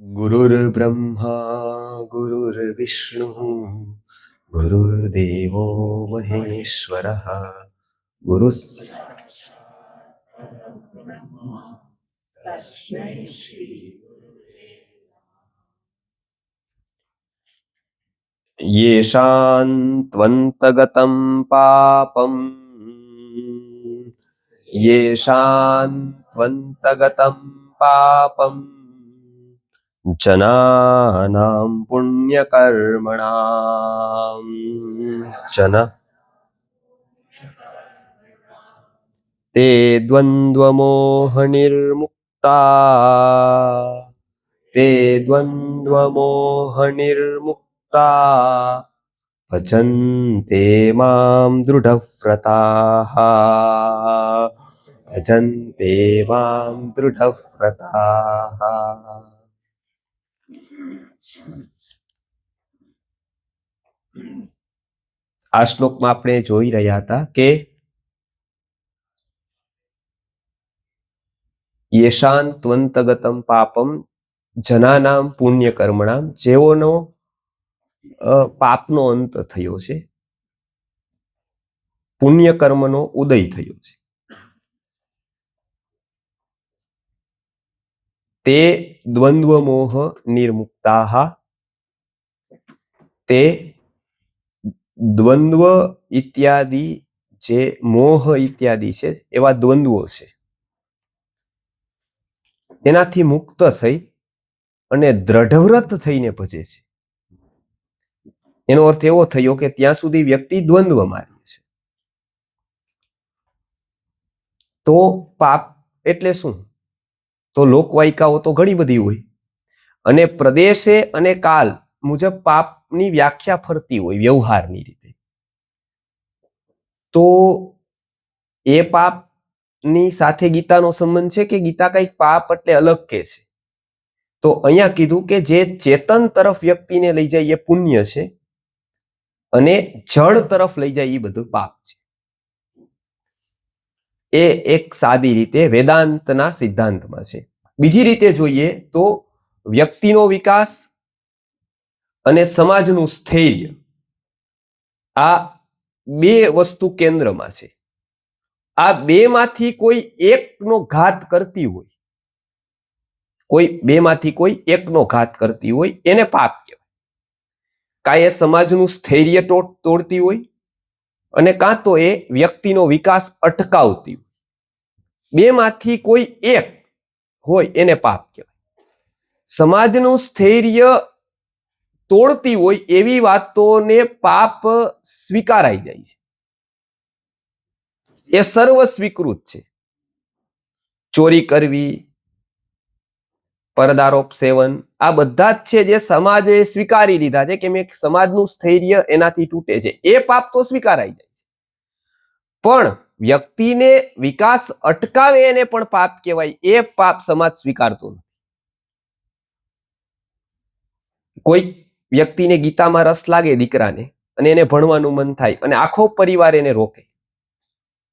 गुरुर्ब्रह्मा गुरुर्विष्णुः गुरुर्देवो महेश्वरः गुरुः येषां त्वन्तगतं पापम् येषां त्वन्तगतं पापम् जनानां पुण्यकर्मणां जन ते द्वन्द्वमोहनिर्मुक्ता ते द्वन्द्वमोहनिर्मुक्ता भजन्ते मां दृढव्रताः भजन्ते मां दृढव्रताः। આ શ્લોકમાં આપણે જોઈ રહ્યા હતા કે યેશાન ત્વંતગતમ પાપમ જનાનામ પુણ્ય કર્મણામ, જેઓનો પાપનો અંત થયો છે, પુણ્ય કર્મનો ઉદય થયો છે, તે દ્વંદ્વ મોહ નિર્મુક્તાહ, તે દ્વંદ્વ ઇત્યાદિ જે મોહ ઇત્યાદિ છે એવા દ્વંદ્વો છે એનાથી મુક્ત થઈ અને દ્રઢવ્રત થઈને ભજે છે. એનો અર્થ એવો થયો કે ત્યાં સુધી વ્યક્તિ દ્વંદ્વમાં રહે છે. તો પાપ એટલે શું? તો લોકવાયકાઓ તો ઘણી બધી હોય અને પ્રદેશે અને કાલ મુજબ પાપની વ્યાખ્યા ફરતી હોય વ્યવહારની રીતે. તો એ પાપની સાથે ગીતાનો સંબંધ છે કે ગીતા કંઈક પાપ એટલે અલગ કે છે? તો અહીંયા કીધું કે જે ચેતન તરફ વ્યક્તિને લઈ જાય એ પુણ્ય છે અને જળ તરફ લઈ જાય એ બધું પાપ છે. એ એક સાદી રીતે વેદાંતના સિદ્ધાંતમાં છે. બીજી રીતે જોઈએ તો વ્યક્તિનો વિકાસ અને સમાજનું સ્થૈર્ય, આ બે વસ્તુ કેન્દ્રમાં છે. આ બેમાંથી કોઈ એકનો ઘાત કરતી હોય, કોઈ બેમાંથી કોઈ એકનો ઘાત કરતી હોય એને પાપ કહેવાય. કાં એ સમાજનું સ્થૈર્ય તોડતી હોય અને કાં તો એ વ્યક્તિનો વિકાસ અટકાવતી હોય. બેમાંથી કોઈ એક હોય એને પાપ કહેવાય. સમાજનું સ્થૈર્ય તોડતી હોય એવી વાતોને પાપ સ્વીકારાઈ જાય છે, એ સર્વ સ્વીકૃત છે. ચોરી કરવી, પરદારોપ સેવન, આ બધા જ છે જે સમાજે સ્વીકારી લીધા છે કે મેં સમાજનું સ્થૈર્ય એનાથી તૂટે છે, એ પાપ તો સ્વીકારાઈ જાય છે. પણ વ્યક્તિને વિકાસ અટકાવે એને પણ પાપ કહેવાય, એ પાપ સમાજ સ્વીકારતો નથી. કોઈ વ્યક્તિને ગીતામાં રસ લાગે દીકરાને અને એને ભણવાનું મન થાય અને આખો પરિવાર એને રોકે,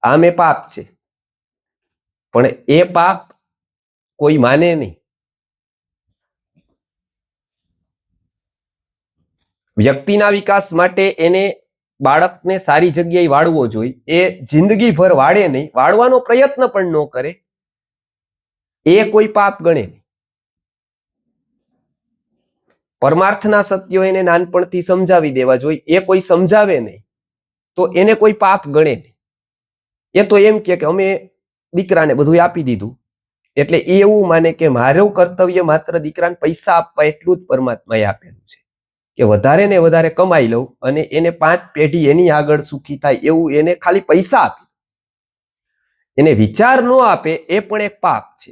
આમે પાપ છે, પણ એ પાપ કોઈ માને નહીં. વ્યક્તિના વિકાસ માટે એને બાળકને સારી જગ્યાએ વાળવો જોઈએ, એ જિંદગીભર વાળે નહીં, વાળવાનો પ્રયત્ન પણ ન કરે, એ કોઈ પાપ ગણે નહીં. પરમાર્થના સત્યો એને નાનપણથી સમજાવી દેવા જોઈએ, એ કોઈ સમજાવે નહીં તો એને કોઈ પાપ ગણે નહીં. એ તો એમ કે અમે દીકરાને બધું આપી દીધું એટલે એ એવું માને કે મારું કર્તવ્ય માત્ર દીકરાને પૈસા આપવા એટલું જ પરમાત્માએ આપેલું છે કે વધારે ને વધારે કમાઈ લઉં અને એને 5 પેઢી એની આગળ સુખી થાય એવું એને ખાલી પૈસા આપે, એને વિચાર ન આપે એ પણ એક પાપ છે.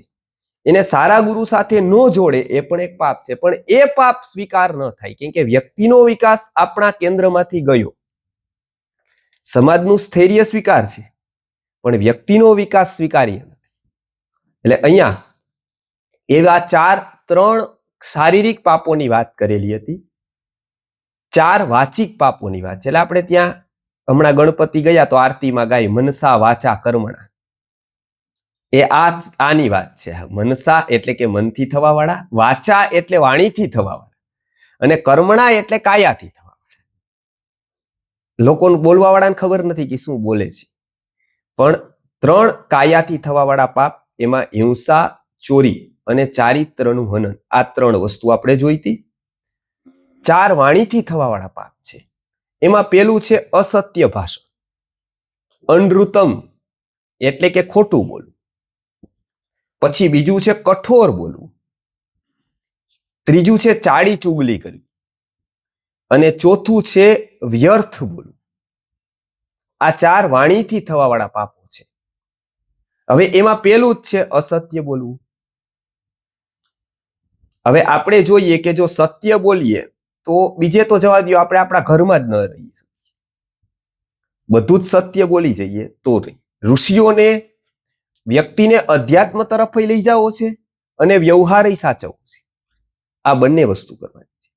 એને સારા ગુરુ સાથે ન જોડે એ પણ એક પાપ છે. પણ એ પાપ સ્વીકાર ન થાય કેમ કે વ્યક્તિનો વિકાસ આપણા કેન્દ્રમાંથી ગયો. સમાજનું સ્થૈર્ય સ્વીકાર છે પણ વ્યક્તિનો વિકાસ સ્વીકાર્ય નથી. એટલે અહીંયા એવા 3 શારીરિક પાપોની વાત કરેલી હતી, 4 વાચિક પાપોની વાત છે. એટલે આપણે ત્યાં હમણાં ગણપતિ ગયા તો આરતીમાં ગાય મનસા વાચા કર્મણા. એ આની વાત છે. મનસા એટલે કે મનથી થવા વાળા, વાચા એટલે વાણીથી થવા વાળા, અને કર્મણા એટલે કાયાથી થવા વાળા. લોકોને બોલવા વાળાને ખબર નથી કે શું બોલે છે, પણ 3 કાયાથી થવા વાળા પાપ, એમાં હિંસા, ચોરી અને ચારિત્રનું હનન, આ 3 વસ્તુ આપણે જોઈતી. 4 વાણીથી થવા વાળા પાપ છે. એમાં પેલું છે અસત્ય ભાષણ, અનૃતમ એટલે કે ખોટું બોલવું. પછી બીજું છે કઠોર બોલવું, ત્રીજું છે ચાડી ચુગલી કરવી, અને ચોથું છે વ્યર્થ બોલવું. આ 4 વાણીથી થવા વાળા પાપો છે. હવે એમાં પેલું જ છે અસત્ય બોલવું. હવે આપણે જોઈએ કે જો સત્ય બોલીએ તો બીજે તો જવા દો, આપણે આપણા ઘરમાં જ ન રહી શકીએ. બધું જ સત્ય બોલી જઈએ તો રહી. ઋષિઓને વ્યક્તિને અધ્યાત્મ તરફ લઈ જવો છે અને વ્યવહાર સાચવવો છે. આ બંને વસ્તુ કરવાની છે.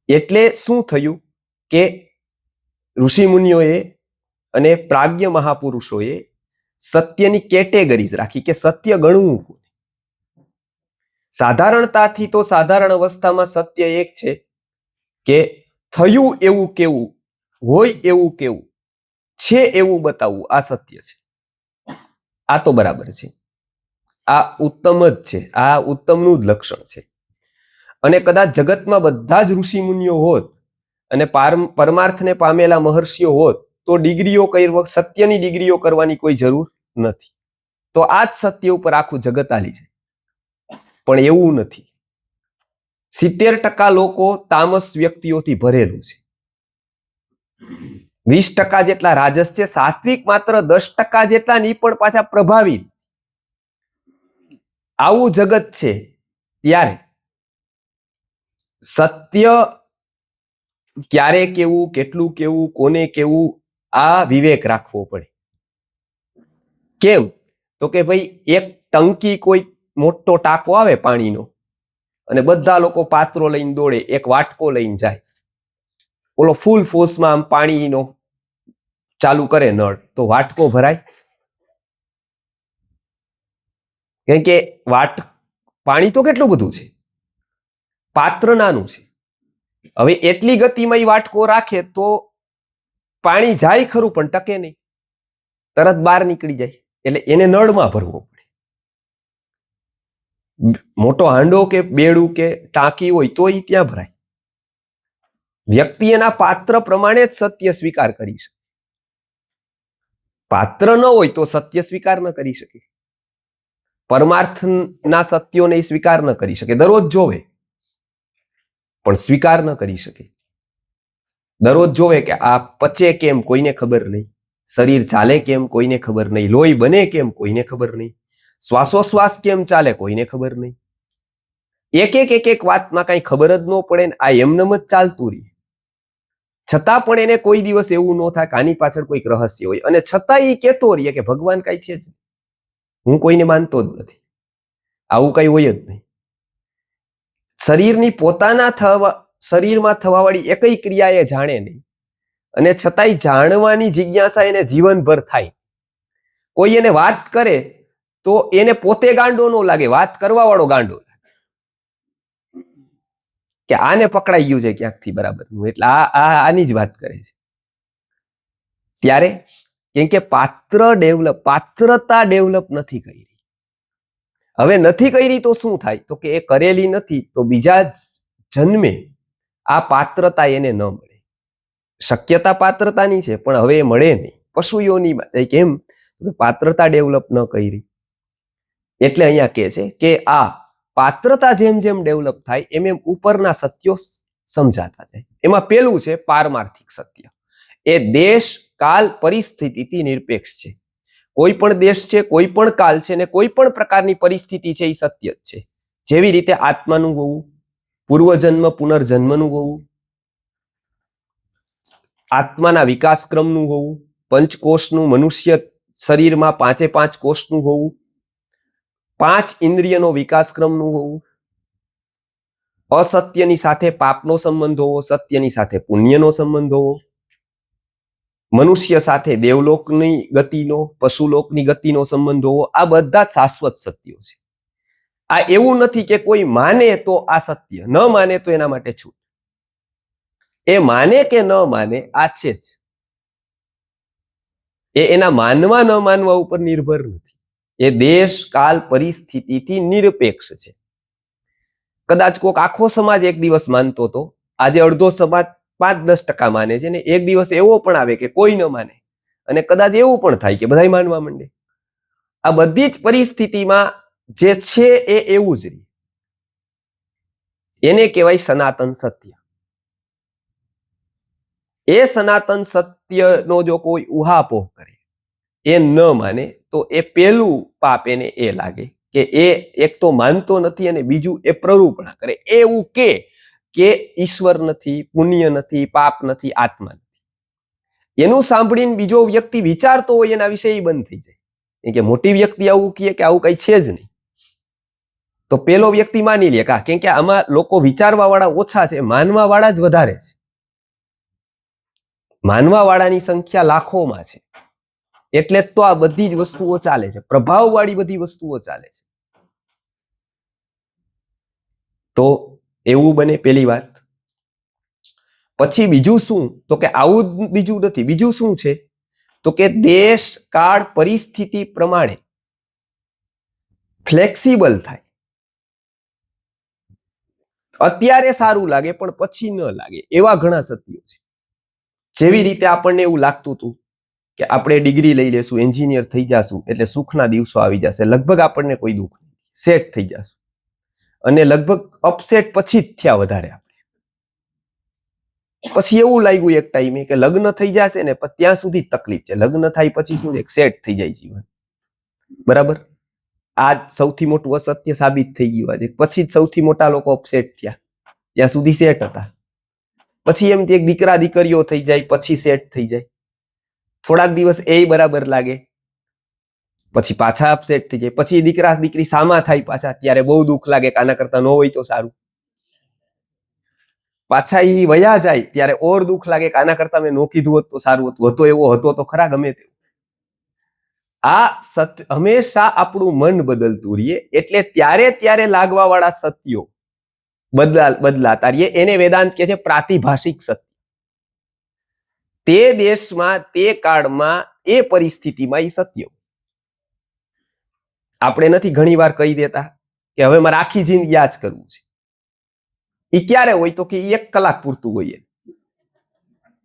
એટલે શું થયું કે ઋષિ મુનિઓએ અને પ્રાજ્ઞ મહાપુરુષોએ સત્યની કેટેગરીઝ રાખી કે સત્ય ગણવું. સાધારણતાથી તો સાધારણ અવસ્થામાં સત્ય એક છે કે થયું એવું કેવું, હોય એવું કેવું, છે એવું બતાવવું, આ સત્ય છે. આ તો બરાબર છે, આ ઉત્તમ જ છે, આ ઉત્તમનું જ લક્ષણ છે. અને કદાચ જગતમાં બધા જ ઋષિ મુનિઓ હોત અને પરમાર્થને પામેલા મહર્ષિઓ હોત તો ડિગ્રીઓ સત્યની ડિગ્રીઓ કરવાની કોઈ જરૂર નથી. તો આ જ સત્ય ઉપર આખું જગત હાલી છે. પણ એવું નથી. 70% લોકો તામસ વ્યક્તિઓથી ભરેલું છે, 20% જેટલા રાજસ છે, સાત્વિક માત્ર 10% જેટલા નહીં, પણ પાછા પ્રભાવી. આવું જગત છે. ત્યારે સત્ય ક્યારે કેવું, કેટલું કેવું, કોને કેવું, આ વિવેક રાખવો પડે. કેમ? તો કે ભાઈ એક ટંકી, કોઈ મોટો ટાંકો આવે પાણીનો, અને બધા લોકો પાત્રો લઈને દોડે, એક વાટકો લઈને જાય. ઓલો ફૂલ ફોર્સમાં આમ પાણીનો ચાલુ કરે નળ, તો વાટકો ભરાય? કેમ કે પાણી તો કેટલું બધું છે, પાત્ર નાનું છે. હવે એટલી ગતિમાં વાટકો રાખે તો પાણી જાય ખરું, પણ ટકે નહીં, તરત બહાર નીકળી જાય. એટલે એને નળમાં ભરવો પડે. મોટો હાંડો કે બેડું કે ટાંકી હોય તો એ ત્યાં ભરાય. વ્યક્તિ એના પાત્ર પ્રમાણે જ સત્ય સ્વીકાર કરી શકે. પાત્ર ન હોય તો સત્ય સ્વીકાર ન કરી શકે. પરમાર્થના સત્યોને સ્વીકાર ન કરી શકે. દરરોજ જોવે પણ સ્વીકાર ન કરી શકે. દરરોજ જોવે કે આ પચે કેમ, કોઈને ખબર નહીં. શરીર ચાલે કેમ, કોઈને ખબર નહીં. લોહી બને કેમ, કોઈને ખબર નહીં. શ્વાસોશ્વાસ કેમ ચાલે, કોઈને ખબર નહીં. એક વાતમાં કઈ ખબર જ ન પડે ને આ એમનેમ જ ચાલતું રહે. છતાં પણ એને કોઈ દિવસ એવું ન થાય કે આની પાછળ કોઈક રહસ્ય હોય, અને છતાં એ કહેતો રહીએ કે ભગવાન કઈ છે જ, હું કોઈને માનતો જ નથી. આવું કઈ હોય જ નહીં. શરીરની પોતાના શરીરમાં થવા વાળી એકઈ ક્રિયા એ જાણે નહીં, અને છતાંય જાણવાની જિજ્ઞાસા એને જીવનભર થાય. કોઈ એને વાત કરે તો એને પોતે ગાંડો ન લાગે, વાત કરવા વાળો ગાંડો લાગે કે આને પકડાઈ ગયું છે ક્યાંકથી બરાબરનું, એટલે આની જ વાત કરે છે. ત્યારે કેમ કે પાત્રતા ડેવલપ નથી કરી. હવે નથી કરી તો શું થાય? તો કે એ કરેલી નથી તો બીજા જન્મે આ પાત્રતા એને ન મળે. શક્યતા પાત્રતાની છે પણ હવે એ મળે નહીં. પશુઓની કેમ? પાત્રતા ડેવલપ ન કરી. એટલે અહીંયા કહે છે કે આ પાત્રતા જેમ જેમ ડેવલપ થાય એમ એમ ઉપરના સત્યો સમજાતા જાય. એમાં પેલું છે પારમાર્થિક સત્ય. એ દેશ, કાલ, પરિસ્થિતિથી નિરપેક્ષ છે. કોઈ પણ દેશ છે, કોઈ પણ કાલ છે, ને કોઈ પણ પ્રકારની પરિસ્થિતિ છે, એ સત્ય જ છે. જેવી રીતે આત્માનું હોવું, પૂર્વજન્મ પુનર્જન્મનું હોવું, આત્માના વિકાસક્રમનું હોવું, પંચકોશનું, મનુષ્ય શરીરમાં 5 કોષનું હોવું, 5 ઇન્દ્રિયનો વિકાસક્રમનું હોવું, અસત્યની સાથે પાપનો સંબંધ હોવો, સત્યની સાથે પુણ્યનો સંબંધ હોવો, મનુષ્ય સાથે દેવલોકની ગતિનો, પશુલોકની ગતિનો સંબંધ હોવો, આ બધા જ શાશ્વત સત્યો છે. આ એવું નથી કે કોઈ માને તો આ સત્ય, ન માને તો એના માટે છૂટ. એ માને કે ન માને આ છે જ. એ એના માનવા ન માનવા ઉપર નિર્ભર નથી. એ દેશ, કાલ, પરિસ્થિતિથી નિરપેક્ષ છે. કદાચ કોઈક આખો સમાજ એક દિવસ માનતો હતો, આજે અડધો સમાજ 5-10% માને છે, ને એક દિવસ એવો પણ આવે કે કોઈ ન માને, અને કદાચ એવું પણ થાય કે બધાય માનવા માંડે. આ બધી જ પરિસ્થિતિમાં જે છે એ એવું જ રહે. એને કહેવાય સનાતન સત્ય. એ સનાતન સત્યનો જો કોઈ ઉહાપોહ કરે, એ ન માને, તો એ પેલું પાપ એને એ લાગે કે એ એક તો માનતો નથી, અને બીજું એ પ્રરૂપણા કરે. એવું કે ઈશ્વર નથી, પુણ્ય નથી, પાપ નથી, આત્મા નથી. એનું સાંભળીને બીજો વ્યક્તિ વિચારતો હોય એના વિશે એ બંધ થઈ જાય. કે મોટી વ્યક્તિ આવું કહે કે આવું કઈ છે જ નહીં, તો પેલો વ્યક્તિ માની લે કેમ કે આમાં લોકો વિચારવા વાળા ઓછા છે, માનવા વાળા જ વધારે છે. માનવા વાળાની સંખ્યા લાખોમાં છે. એટલે તો આ બધી જ વસ્તુઓ ચાલે છે, પ્રભાવવાળી બધી વસ્તુઓ ચાલે છે. તો એવું બને, પેલી વાત. પછી બીજું શું? તો કે આવું બીજું નથી. બીજું શું છે? તો કે દેશ, કાળ, પરિસ્થિતિ પ્રમાણે ફ્લેક્સિબલ થાય. અત્યારે સારું લાગે પણ પછી ન લાગે, એવા ઘણા સત્યો છે. જેવી રીતે આપણને એવું લાગતું હતું કે આપણે ડિગ્રી લઈ લેશું, એન્જિનિયર થઈ જશું એટલે સુખના દિવસો આવી જશે, લગભગ આપણને કોઈ દુઃખ નહીં, સેટ થઈ જશું. અને લગભગ અપસેટ પછી જ થયા વધારે. પછી એવું લાગ્યું એક ટાઈમે કે લગ્ન થઈ જશે ને ત્યાં સુધી તકલીફ છે, લગ્ન થાય પછી શું એક સેટ થઈ જાય જીવન. બરાબર? આ સૌથી મોટું અસત્ય સાબિત થઈ ગયું આજે. પછી જ સૌથી મોટા લોકો અપસેટ થયા, ત્યાં સુધી સેટ હતા. પછી એમ એક દીકરા દીકરીઓ થઈ જાય, પછી સેટ થઈ જાય. થોડાક દિવસ એ બરાબર લાગે, પછી પાછા અપસેટ થઈ જાય. પછી દીકરા દીકરી સામા થાય પાછા, ત્યારે બહુ દુઃખ લાગે કે આના કરતા ન હોય તો સારું. પાછા એ વયા જાય ત્યારે ઓર દુઃખ લાગે કે આના કરતા મેં નો કીધું હોત તો સારું હતું, હતો એવો હતો તો ખરા ગમે તે. આ હંમેશા આપણું મન બદલતું રહીએ, એટલે ત્યારે લાગવા વાળા સત્યો બદલાતા રહીએ. એને વેદાંત કહે છે પ્રાતિભાષિક સત્ય. તે દેશમાં, તે કાળમાં, એ પરિસ્થિતિમાં એ સત્ય. આપણે નથી ઘણી વાર કહી દેતા કે હવે મારે આખી જિંદગી યાદ કરવું છે. એ ક્યારે હોય? તો કે 1 કલાક પૂરતું હોય,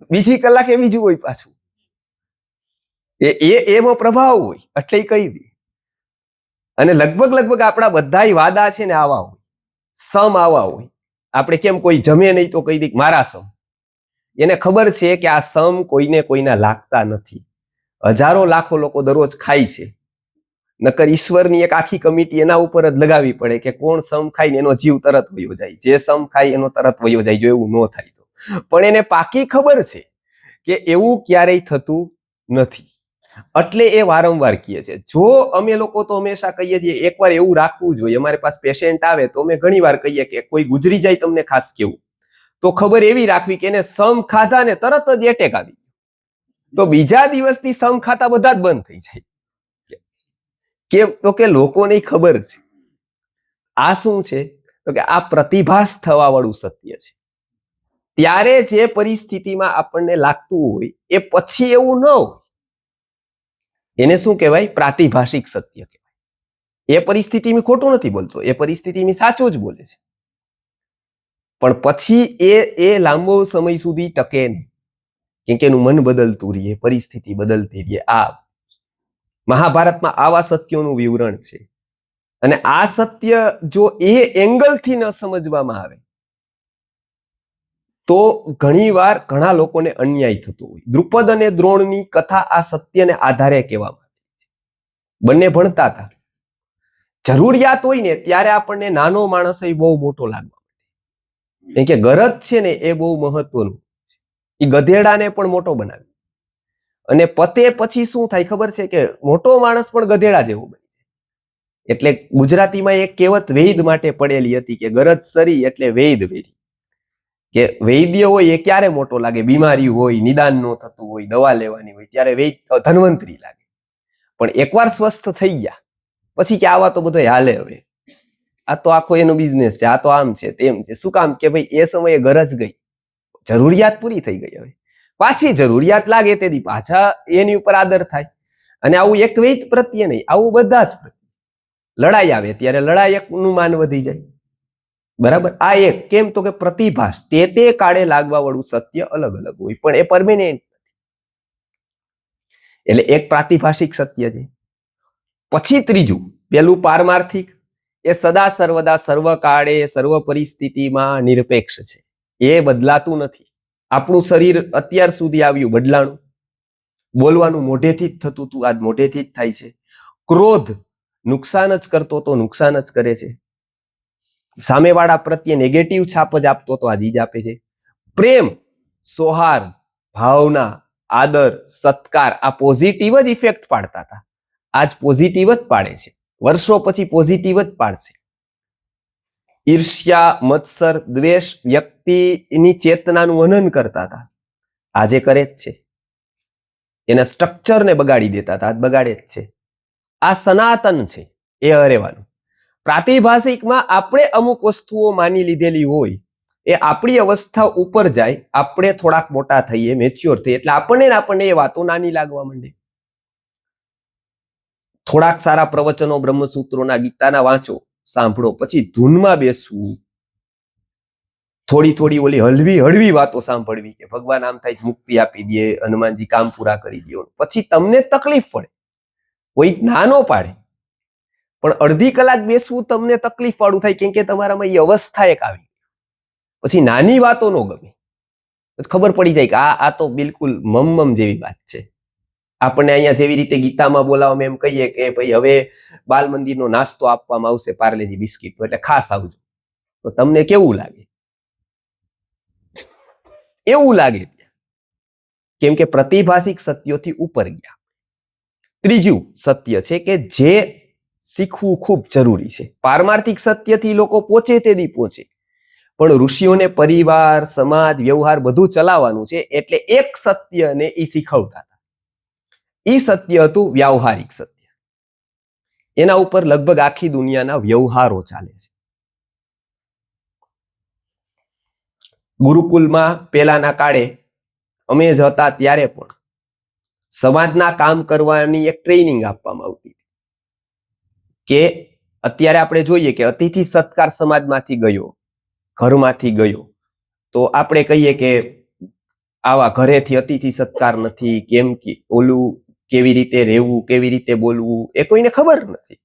બીજી કલાકે બીજું હોય પાછું. એનો પ્રભાવ હોય એટલે કહી દે. અને લગભગ આપણા બધા વાદા છે ને આવા હોય, સમ આવા હોય. આપણે કેમ કોઈ જમે નહીં તો કહી દે મારા સમ. એને ખબર છે કે આ સમ કોઈને કોઈના લાગતા નથી. હજારો લાખો લોકો દરરોજ ખાય છે, નકર ઈશ્વરની એક આખી કમિટી એના ઉપર જ લગાવી પડે કે કોણ સમ ખાય ને એનો જીવ તરત વયો જાય, જે સમ ખાય એનો તરત વયો જાય, જો એવું ન થાય તો. પણ એને પાકી ખબર છે કે એવું ક્યારેય થતું નથી, એટલે એ વારંવાર કહે છે. જો અમે લોકો તો હંમેશા કહીએ છીએ એકવાર એવું રાખવું જોઈએ. અમારી પાસે પેશન્ટ આવે તો અમે ઘણી વાર કહીએ કે કોઈ ગુજરી જાય તમને ખાસ કેવું, તો ખબર એવી રાખવી કે એને સમ ખાધા ને તરત જ એટેક આવી જાય, તો બીજા દિવસથી સમ ખાતા બધા જ બંધ થઈ જાય. કેમ? તો કે લોકોને ખબર છે. આ શું છે? તો કે આ પ્રતિભાસ થવા વાળું સત્ય છે. ત્યારે જે પરિસ્થિતિમાં આપણને લાગતું હોય એ પછી એવું ન હોય, એને શું કહેવાય? પ્રાતિભાષિક સત્ય કહેવાય. એ પરિસ્થિતિમાં ખોટું નથી બોલતો, એ પરિસ્થિતિમાં સાચું જ બોલે છે, પણ પછી એ લાંબો સમય સુધી ટકે નહીં, કેમ કે એનું મન બદલતું રહીએ, પરિસ્થિતિ બદલતી રહીએ. આ મહાભારતમાં આવા સત્યોનું વિવરણ છે. અને આ સત્ય જો એ એંગલથી ન સમજવામાં આવે તો ઘણીવાર ઘણા લોકોને અન્યાય થતો હોય. દ્રુપદ અને દ્રોણની કથા આ સત્યને આધારે કહેવામાં આવી છે. બંને ભણતા હતા. જરૂરિયાત હોય ને ત્યારે આપણને નાનો માણસ એ બહુ મોટો લાગવા માંડે, કે ગરજ છે ને એ બહુ મહત્વનું છે. એ ગધેડાને પણ મોટો બનાવે. અને પતે પછી શું થાય ખબર છે? કે મોટો માણસ પણ ગધેડા જેવો બને. એટલે ગુજરાતીમાં એક કહેવત વૈદ માટે પડેલી હતી કે ગરજ સરી એટલે વૈદ વેરી. કે વૈદ્ય હોય એ ક્યારે મોટો લાગે? બીમારી હોય, નિદાન ન થતું હોય, દવા લેવાની હોય ત્યારે વૈદ્ય ધન્વંતરી લાગે. પણ એકવાર સ્વસ્થ થઈ ગયા પછી કે આવા તો બધો હાલે, હવે આ તો આખો એનો બિઝનેસ છે, આ તો આમ છે તેમ છે. શું કામ? કે ભાઈ એ સમયે ગરજ ગઈ, જરૂરિયાત પૂરી થઈ ગઈ. હવે પાછી જરૂરિયાત લાગે તેથી પાછા એની ઉપર આદર થાય. અને આવું એક વૈદ પ્રત્યે નહીં, આવું બધા જ પ્રત્યે. લડાઈ આવે ત્યારે લડાયકનું માન વધી જાય. બરાબર? આ એક કેમ તો કે પ્રતિભાસ તે કાળે લાગવા વાળું સત્ય અલગ અલગ હોય, પણ એ પરમેનન્ટ. એટલે એક પ્રાતિભાષિક સત્ય છે. પછી ત્રીજું, પેલું પારમાર્થિક, એ સદા સર્વદા સર્વકાળે સર્વ પરિસ્થિતિમાં નિરપેક્ષ છે, એ બદલાતું નથી. આપણું શરીર અત્યાર સુધી આવ્યું બદલાણું, બોલવાનું મોઢેથી જ થતું હતું, આજ મોઢેથી જ થાય છે. ક્રોધ નુકસાન જ કરતો તો નુકસાન જ કરે છે. સામેવાળા પ્રત્યે નેગેટિવ છાપ જ આપતો તો આજ જ આપે છે. પ્રેમ, સૌહાર્દ, ભાવના, આદર, સત્કાર, આ પોઝિટિવ જ ઇફેક્ટ પાડતા હતા, આજ પોઝિટિવ જ પાડે છે. વર્ષો પછી પોઝિટિવ જ પાડશે. ઈર્ષ્યા, મત્સર, દ્વેષ વ્યક્તિની ચેતનાનું હનન કરતા હતા, આજે કરે જ છે. એના સ્ટ્રક્ચરને બગાડી દેતા હતા, આજ બગાડે જ છે. આ સનાતન છે, એ રહેવાનું. પ્રાતિભાષિકમાં આપણે અમુક વસ્તુઓ માની લીધેલી હોય, એ આપણી અવસ્થા ઉપર જાય, આપણે થોડાક મોટા થઈએ, મેચ્યોર થઈએ, એટલે આપણને એ વાતો નાની લાગવા માંડે. થોડાક સારા પ્રવચનો બ્રહ્મસૂત્રોના, ગીતાના વાંચો, સાંભળો, પછી ધૂનમાં બેસવું, થોડી ઓલી હળવી વાતો સાંભળવી કે ભગવાન આમ થાય મુક્તિ આપી દે, હનુમાનજી કામ પૂરા કરી દે, પછી તમને તકલીફ પડે, કોઈ નાનો પાડે, પણ અડધી કલાક બેસવું તમને તકલીફ વાળું થાય, કેમ કે તમારામાં એ અવસ્થા એક આવી. પછી નાની વાતો નો ગમે, ખબર પડી જાય કે આ તો બિલકુલ મમ જેવી વાત છે. આપણને અહીંયા જેવી રીતે ગીતામાં બોલાવવામાં એમ કહીએ કે ભાઈ હવે બાલ મંદિરનો નાસ્તો આપવામાં આવશે, પાર્લેજી બિસ્કિટ, એટલે ખાસ આવજો, તો તમને કેવું લાગે? એવું લાગે, કેમ કે પ્રતિભાષિક સત્યોથી ઉપર ગયા. ત્રીજું સત્ય છે કે જે શીખવું ખૂબ જરૂરી છે. પારમાર્થિક સત્યથી લોકો પહોંચે તેથી પહોંચે, પણ ઋષિઓને પરિવાર, સમાજ, વ્યવહાર બધું ચલાવવાનું છે, એટલે એક સત્યને એ શીખવતા હતા. એ સત્ય હતું વ્યવહારિક સત્ય. એના ઉપર લગભગ આખી દુનિયાના વ્યવહારો ચાલે છે. ગુરુકુલમાં પેલાના કાળે અમે જ હતા ત્યારે પણ સમાજના કામ કરવાની એક ટ્રેનિંગ આપવામાં આવતી, કે અત્યારે આપણે જોઈએ કે અતિથિ સત્કાર સમાજમાંથી ગયો, ઘરમાંથી ગયો, તો આપણે કહીએ કે આવા ઘરેથી અતિથિ સત્કાર નથી, કેમ કે ઓલું કેવી રીતે રહેવું, કેવી રીતે બોલવું, એ કોઈને ખબર નથી.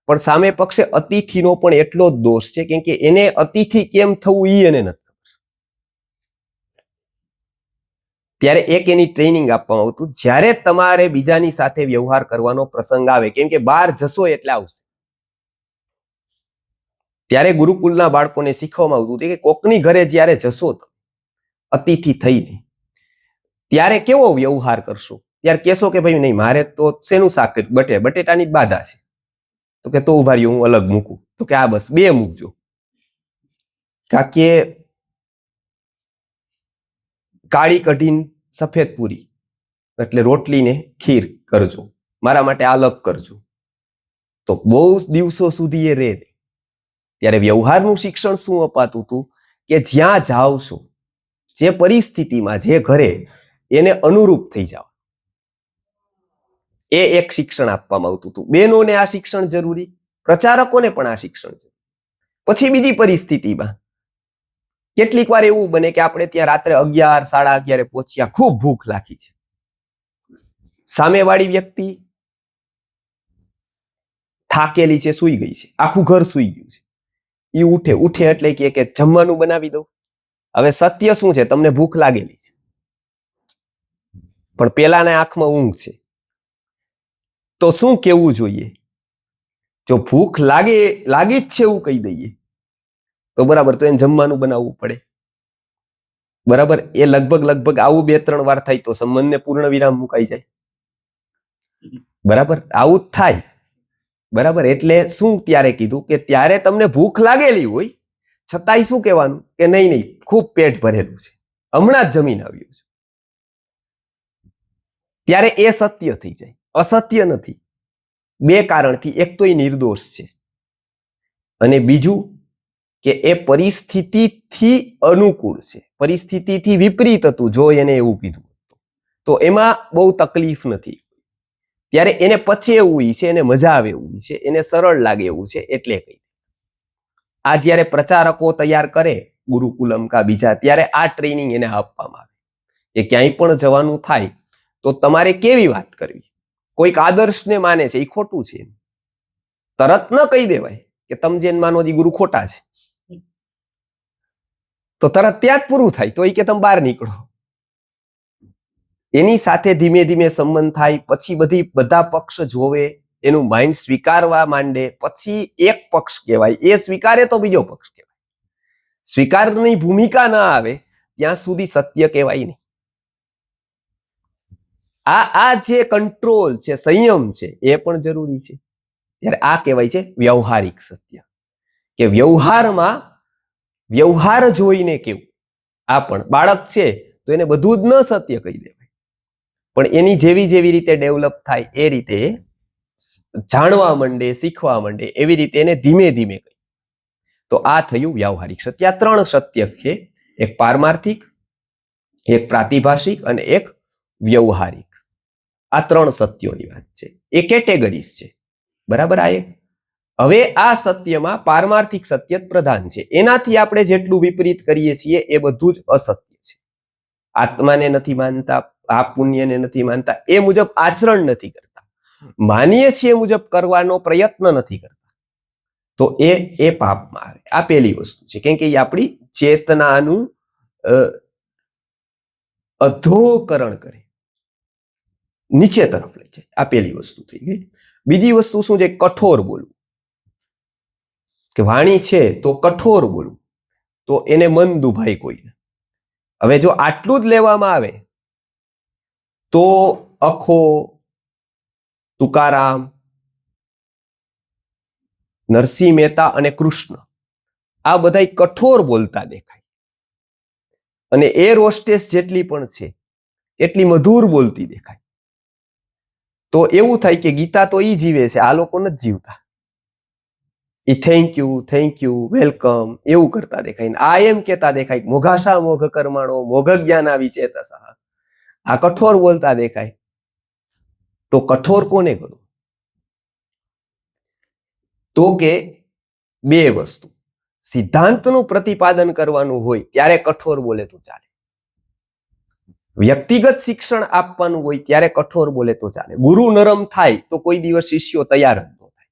પણ સામે પક્ષે અતિથિનો પણ એટલો જ દોષ છે, કેમ કે એને અતિથિ કેમ થવું એ એને નથી. ત્યારે એક એની ટ્રેનિંગ આપવામાં આવતું, જ્યારે તમારે બીજાની સાથે વ્યવહાર કરવાનો પ્રસંગ આવે, કેમ કે બહાર જશો એટલે આવશે, ત્યારે ગુરુકુલના બાળકોને શીખવામાં આવતું કે કોકની ઘરે જ્યારે જશો અતિથિ થઈને, ત્યારે કેવો વ્યવહાર કરશો? ત્યારે કહેશો કે ભાઈ નહીં, મારે તો શેનું શાક, બટેટાની જ બાધા છે, તો કે તો ઉભા રહ્યો, હું અલગ મૂકું, તો કે આ બસ બે મૂકજો, કે કાળી કઢીને સફેદ પૂરી, એટલે રોટલી ને ખીર કરજો, મારા માટે અલગ કરજો. તો બહુ દિવસો સુધી એ રહે. ત્યારે વ્યવહારનું શિક્ષણ શું અપાતું હતું કે જ્યાં જાઓ છો, જે પરિસ્થિતિમાં, જે ઘરે, એને અનુરૂપ થઈ જાવ, એ એક શિક્ષણ આપવામાં આવતું હતું. બહેનોને આ શિક્ષણ જરૂરી, પ્રચારકોને પણ આ શિક્ષણ જરૂરી. પછી બીજી પરિસ્થિતિમાં કેટલીક વાર એવું બને કે આપણે ત્યાં રાત્રે 11, 11:30 પહોંચ્યા, ખૂબ ભૂખ લાગી છે, સામેવાળી વ્યક્તિ થાકેલી છે, સૂઈ ગઈ છે, આખું ઘર સૂઈ ગયું છે, એ ઉઠે એટલે કે જમવાનું બનાવી દઉં. હવે સત્ય શું છે? તમને ભૂખ લાગેલી છે, પણ પેલાના આંખમાં ઊંઘ છે, તો શું કેવું જોઈએ? જો ભૂખ લાગી જ છે એવું કહી દઈએ તો બરાબર, તો એને જમવાનું બનાવવું પડે. બરાબર, એ લગભગ આવું 2-3 વાર થાય તો સંબંધને પૂર્ણ વિરામ મુકાઈ જાય. બરાબર, આવું જ થાય. બરાબર, એટલે શું ત્યારે કીધું કે ત્યારે તમને ભૂખ લાગેલી હોય છતાંય શું કહેવાનું કે નહીં નહીં, ખૂબ પેટ ભરેલું છે, હમણાં જ જમીન આવ્યું છે, ત્યારે એ સત્ય થઈ જાય, અસત્ય નથી. બે કારણથી, એક તો એ નિર્દોષ છે અને બીજું કે એ પરિસ્થિતિથી અનુકૂળ છે, પરિસ્થિતિથી વિપરીત હતું જો એને એવું કીધું તો એમાં બહુ તકલીફ નથી. ત્યારે એને પચે એવું છે, એને મજા આવે એવું છે, એને સરળ લાગે એવું છે, એટલે કહી. આ જ્યારે પ્રચારકો તૈયાર કરે ગુરુકુલમ કા બીજા, ત્યારે આ ટ્રેનિંગ એને આપવામાં આવે કે ક્યાંય પણ જવાનું થાય તો તમારે કેવી વાત કરવી. કોઈક આદર્શને માને છે, એ ખોટું છે, તરત ન કહી દેવાય કે તમે જેન માનો એ ગુરુ ખોટા છે, તો તરત ત્યાં જ પૂરું થાય. તો એ કે તમે બહાર નીકળો. એની સાથે ધીમે ધીમે સંબંધ થાય, પછી બધા પક્ષ જોવે, એનું માઇન્ડ સ્વીકારવા માંડે, પછી એક પક્ષ કહેવાય, એ સ્વીકારે તો બીજો પક્ષ કહેવાય. સ્વીકારની ભૂમિકા ના આવે ત્યાં સુધી સત્ય કહેવાય નહીં. આ જે કંટ્રોલ છે, સંયમ છે, એ પણ જરૂરી છે. ત્યારે આ કહેવાય છે વ્યવહારિક સત્ય, કે વ્યવહારમાં વ્યવહાર જોઈને કેવું. આ પણ બાળક છે તો એને બધું જ ન સત્ય કહી દેવાય, પણ એની જેવી જેવી રીતે ડેવલપ થાય એ રીતે જાણવા માંડે, શીખવા માંડે, એવી રીતે એને ધીમે ધીમે કહી. તો આ થયું વ્યવહારિક સત્ય. આ ત્રણ સત્ય છે, એક પારમાર્થિક, એક પ્રાતિભાષિક અને એક વ્યવહારિક. આ ત્રણ સત્યોની વાત છે, એ કેટેગરીઝ છે, બરાબર. આ એક હવે આ સત્યમાં પારમાર્થિક સત્ય પ્રધાન છે. એનાથી આપણે જેટલું વિપરીત કરીએ છીએ એ બધું જ અસત્ય છે. આત્માને નથી માનતા, આ પુણ્યને નથી માનતા, એ મુજબ આચરણ નથી કરતા, માનીએ છીએ મુજબ કરવાનો પ્રયત્ન નથી કરતા, તો એ પાપમાં આવે. આ પહેલી વસ્તુ છે, કેમ કે એ આપણી ચેતનાનું અધોકરણ કરે, નીચે તરફ લઈ જાય. આ પહેલી વસ્તુ થઈ ગઈ. બીજી વસ્તુ શું છે? કઠોર બોલવું. કે વાણી છે તો કઠોર બોલવું, તો એને મન દુભાય કોઈને. હવે જો આટલું જ લેવામાં આવે તો અખો, તુકારામ, નરસિંહ મહેતા અને કૃષ્ણ આ બધા કઠોર બોલતા દેખાય, અને એર હોસ્ટેસ જેટલી પણ છે એટલી મધુર બોલતી દેખાય. તો એવું થાય કે ગીતા તો ઈ જીવે છે, આ લોકો નથી જીવતા. એ થેન્ક યુ, વેલકમ એવું કરતા દેખાય. આ એમ કેતા દેખાય મોઘાશા મોઘ કર્માણો મોઘ જ્ઞાન આવી ચેતસા. આ કઠોર બોલતા દેખાય. તો કઠોર કોને કરું? તો કે બે વસ્તુ. સિદ્ધાંતનું પ્રતિપાદન કરવાનું હોય ત્યારે કઠોર બોલે તો ચાલે, વ્યક્તિગત શિક્ષણ આપવાનું હોય ત્યારે કઠોર બોલે તો ચાલે. ગુરુ નરમ થાય તો કોઈ દિવસ શિષ્યો તૈયાર જ ન થાય.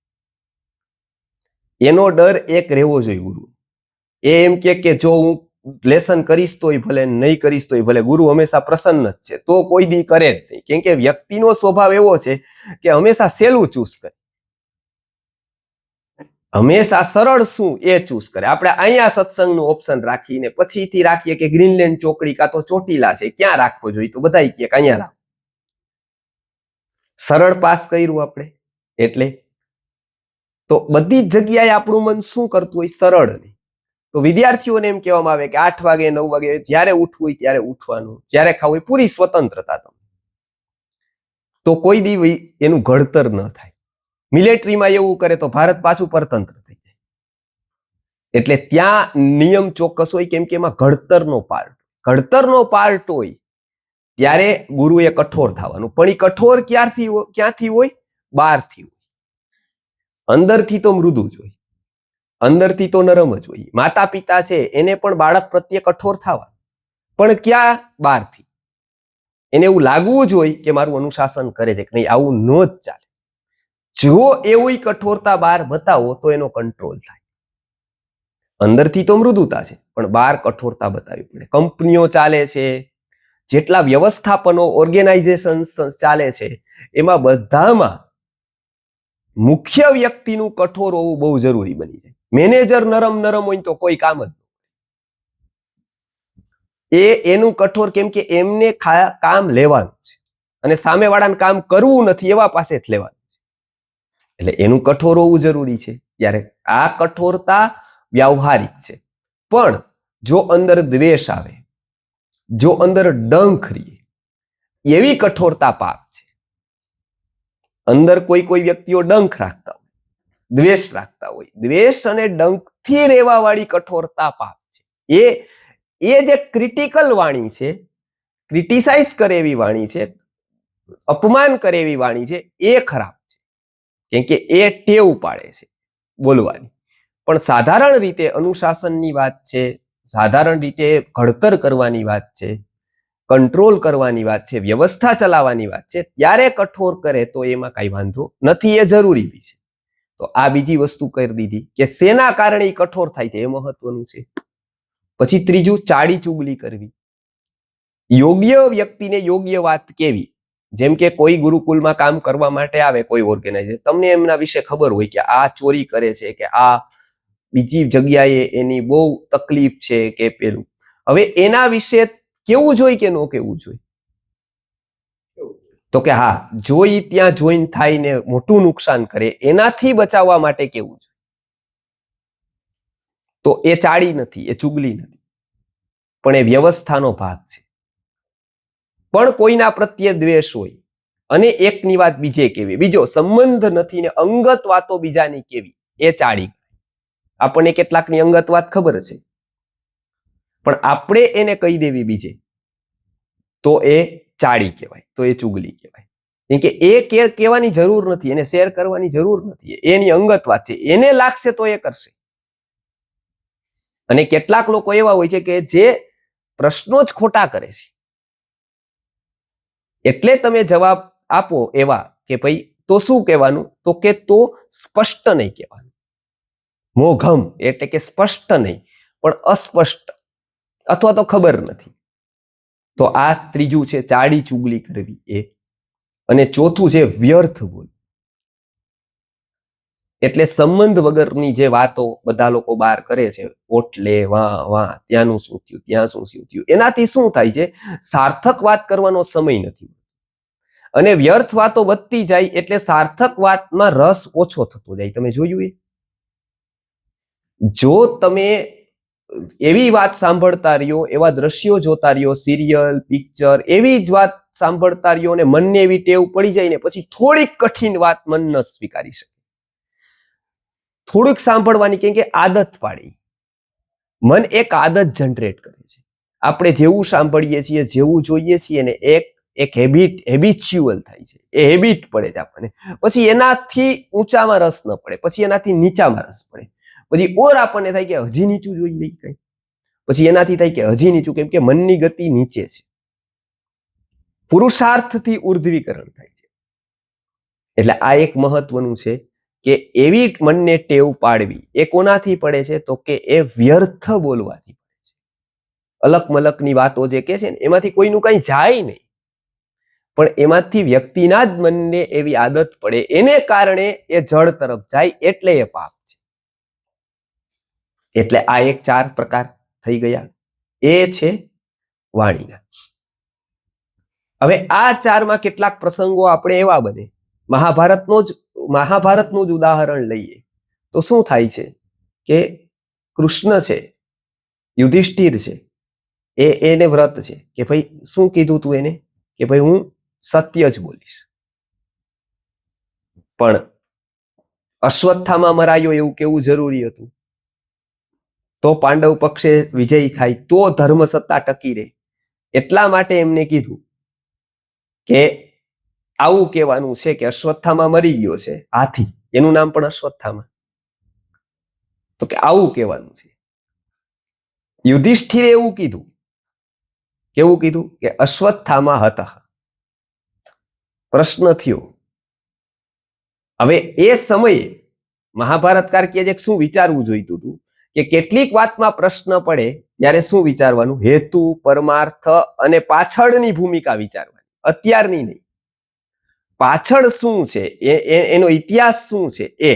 એનો ડર એક રહેવો જોઈએ ગુરુ. એ એમ કે જો હું લેસન કરીશ તોય ભલે, નહીં કરીશ તોય ભલે, ગુરુ હંમેશા પ્રસન્ન જ છે, તો કોઈ દી કરે જ નહીં. કેમ કે વ્યક્તિનો સ્વભાવ એવો છે કે હંમેશા સહેલું ચૂઝ કરે, હંમેશા સરળ શું એ ચૂઝ કરે. આપણે અહીંયા સત્સંગનું ઓપ્શન રાખીને પછીથી રાખીએ કે ગ્રીનલેન્ડ ચોકડી કાં તો ચોટીલા છે, ક્યાં રાખવો જોઈએ? તો બધા કે અહીંયા રાખો. સરળ પાસ કર્યું આપણે એટલે. તો બધી જ જગ્યાએ આપણું મન શું કરતું હોય? સરળ નહીં. તો વિદ્યાર્થીઓને એમ કહેવામાં આવે કે 8 વાગે 9 વાગે જ્યારે ઉઠવું હોય ત્યારે ઉઠવાનું, જ્યારે ખાવું હોય, પૂરી સ્વતંત્રતા તમને. તો કોઈ દી એનું ઘડતર ન થાય. મિલિટરીમાં એવું કરે તો ભારત પાછું પરતંત્ર થઈ જાય. એટલે ત્યાં નિયમ ચોક્કસ હોય, કેમ કે એમાં ઘડતરનો પાર્ટ હોય. ત્યારે ગુરુએ કઠોર થવાનું. પણ એ કઠોર ક્યાંથી હોય? બહારથી હોય. અંદરથી તો મૃદુ જ હોય, અંદરથી તો નરમ જ હોય. માતા પિતા છે એને પણ બાળક પ્રત્યે કઠોર થવા, પણ ક્યાં? બહારથી. એને એવું લાગવું જ હોય કે મારું અનુશાસન કરે છે કે નહીં, આવું ન જ ચાલે. જો એવી કઠોરતા બહાર બતાવો તો એનો કંટ્રોલ થાય. અંદરથી તો મૃદુતા છે પણ બહાર કઠોરતા બતાવવી પડે. કંપનીઓ ચાલે છે, જેટલા વ્યવસ્થાપનો ઓર્ગેનાઇઝેશન ચાલે છે, એમાં બધામાં મુખ્ય વ્યક્તિનું કઠોર હોવું બહુ જરૂરી બની જાય. મેનેજર નરમ હોય તો કોઈ કામ જ એનું કઠોર, કેમ કે એમને કામ લેવાનું છે અને સામેવાળાને કામ કરવું નથી, એવા પાસે જ લેવાનું. એટલે એનું કઠોર હોવું જરૂરી છે. ત્યારે આ કઠોરતા વ્યવહારિક છે. પણ જો અંદર દ્વેષ આવે, જો અંદર ડંખ રહે, એવી કઠોરતા પાપ છે. અંદર કોઈ કોઈ વ્યક્તિઓ ડંખ રાખતા હોય, દ્વેષ રાખતા હોય, દ્વેષ અને ડંખથી રહેવા વાળી કઠોરતા પાપ છે. એ જે ક્રિટિકલ વાણી છે, ક્રિટિસાઇઝ કરે એવી વાણી છે, અપમાન કરે એવી વાણી છે, એ ખરાબ છે. કેમ કે એ ટેવ પાડે છે બોલવાની. પણ સાધારણ રીતે અનુશાસનની વાત છે, સાધારણ રીતે ઘડતર કરવાની વાત છે, કંટ્રોલ કરવાની વાત છે, વ્યવસ્થા ચલાવવાની વાત છે, ત્યારે કઠોર કરે તો એમાં કઈ વાંધો નથી, એ જરૂરી બી છે. તો આ બીજી વસ્તુ કરી દીધી કે શેના કારણે કઠોર થાય છે એ મહત્વનું છે. પછી ત્રીજું, ચાડી ચુગલી કરવી. યોગ્ય વ્યક્તિને યોગ્ય વાત કેવી. જેમ કે કોઈ ગુરુકુલમાં કામ કરવા માટે આવે કોઈ ઓર્ગેનાઇઝર, તમને એમના વિશે ખબર હોય કે આ ચોરી કરે છે, કે આ બીજી જગ્યાએ એની બહુ તકલીફ છે કે પેલું. હવે એના વિશે કેવું જોઈએ કે ન કેવું જોઈએ? તો કે હા, જોઈ ત્યાં જોઈન થાય ને મોટું નુકસાન કરે, એનાથી બચાવવા માટે કેવું જોઈએ? તો એ ચાડી નથી, એ ચુગલી નથી, પણ એ વ્યવસ્થાનો ભાગ છે. પણ કોઈના પ્રત્યે દ્વેષ હોય અને એકની વાત બીજે કેવી, બીજો સંબંધ નથી ને અંગત વાતો બીજાની કેવી, એ ચાડી. આપણને કેટલાકની અંગત વાત ખબર છે, પણ આપણે એને કહી દેવી બીજે, તો એ ચાડી કહેવાય, તો એ ચુગલી કહેવાય. કેમ કે એ કહેવાની જરૂર નથી, એને શેર કરવાની જરૂર નથી, એની અંગત વાત છે, એને લાગશે તો એ કરશે. અને કેટલાક લોકો એવા હોય છે કે જે પ્રશ્નો જ ખોટા કરે છે, એટલે તમે જવાબ આપો એવા કે ભાઈ તો શું કહેવાનું, તો કે તો સ્પષ્ટ નહીં કહેવાનું. મોઘમ એટલે કે સ્પષ્ટ નહીં, પણ અસ્પષ્ટ અથવા તો ખબર નથી. તો આ ત્રીજું છે, ચાડી ચુગલી કરવી એ. અને ચોથું છે વ્યર્થ બોલ. એટલે સંબંધ વગરની જે વાતો બધા લોકો બહાર કરે છે, ઓટલે વાહ ત્યાંનું શું થયું, ત્યાં શું થયું, એનાથી શું થાય છે, સાર્થક વાત કરવાનો સમય નથી. અને વ્યર્થ વાતો વધતી જાય એટલે સાર્થક વાતમાં રસ ઓછો થતો જાય. તમે જોયું એ? જો તમે એવી વાત સાંભળતા રહ્યો, એવા દ્રશ્યો જોતા રહ્યો, સિરિયલ, પિક્ચર, એવી જ વાત સાંભળતા રહ્યો ને મનને એવી ટેવ પડી જાય ને પછી થોડીક કઠિન વાત મન ન સ્વીકારી શકે. થોડુંક સાંભળવાની કેમ કે આદત પાડી. મન એક આદત જનરેટ કરે છે. આપણે જેવું સાંભળીએ છીએ, જેવું જોઈએ છીએ ને એક હેબિચ્યુઅલ થાય છે, એ હેબિટ પડે છે આપણને. પછી એનાથી ઊંચામાં રસ ન પડે, પછી એનાથી નીચામાં રસ પડે, પછી ઓર આપણને થાય કે હજી નીચું જોઈ લઈ કઈ, પછી એનાથી થાય કે હજી નીચું, કેમ કે મનની ગતિ નીચે છે. પુરુષાર્થથી ઉર્ધ્વીકરણ થાય છે. એટલે આ એક મહત્વનું છે કે એવી મનને ટેવ પાડવી. એ કોનાથી પડે છે, તો કે એ વ્યર્થ બોલવાથી પડે છે. અલક મલકની વાતો જે કે છે ને, એમાંથી કોઈનું કઈ જાય નહીં, પણ એમાંથી વ્યક્તિના જ મનને એવી આદત પડે, એને કારણે એ જળ તરફ જાય, એટલે એ પાપ છે. એટલે આ એક 4 પ્રકાર થઈ ગયા. એ છે વાણીના. હવે આ 4માં કેટલાક પ્રસંગો આપણે એવા બને, મહાભારતનું જ ઉદાહરણ લઈએ તો શું થાય છે કે કૃષ્ણ છે, યુધિષ્ઠિર છે, એને વ્રત છે કે ભાઈ શું કીધું તું એને, કે ભાઈ હું સત્ય જ બોલીશ. પણ અશ્વત્થામાં મરાયો એવું કેવું જરૂરી હતું? તો પાંડવ પક્ષે વિજય થાય, તો ધર્મ સત્તા ટકી રહે. એટલા માટે એમને કીધું કે આવું કહેવાનું છે કે અશ્વત્થામાં મરી ગયો છે, હાથી, એનું નામ પણ અશ્વત્થામાં, તો કે આવું કહેવાનું છે. યુધિષ્ઠિરે એવું કીધું, કેવું કીધું કે અશ્વત્થામાં હતા. પ્રશ્ન થયો, હવે એ સમયે મહાભારતકાર કે શું વિચારવું જોઈતું હતું કે કેટલીક વાતમાં પ્રશ્ન પડે ત્યારે શું વિચારવાનું, હેતુ, પરમાર્થ અને પાછળની ભૂમિકા વિચારવાની, અત્યારની નહીં. પાછળ શું છે, એનો ઇતિહાસ શું છે, એ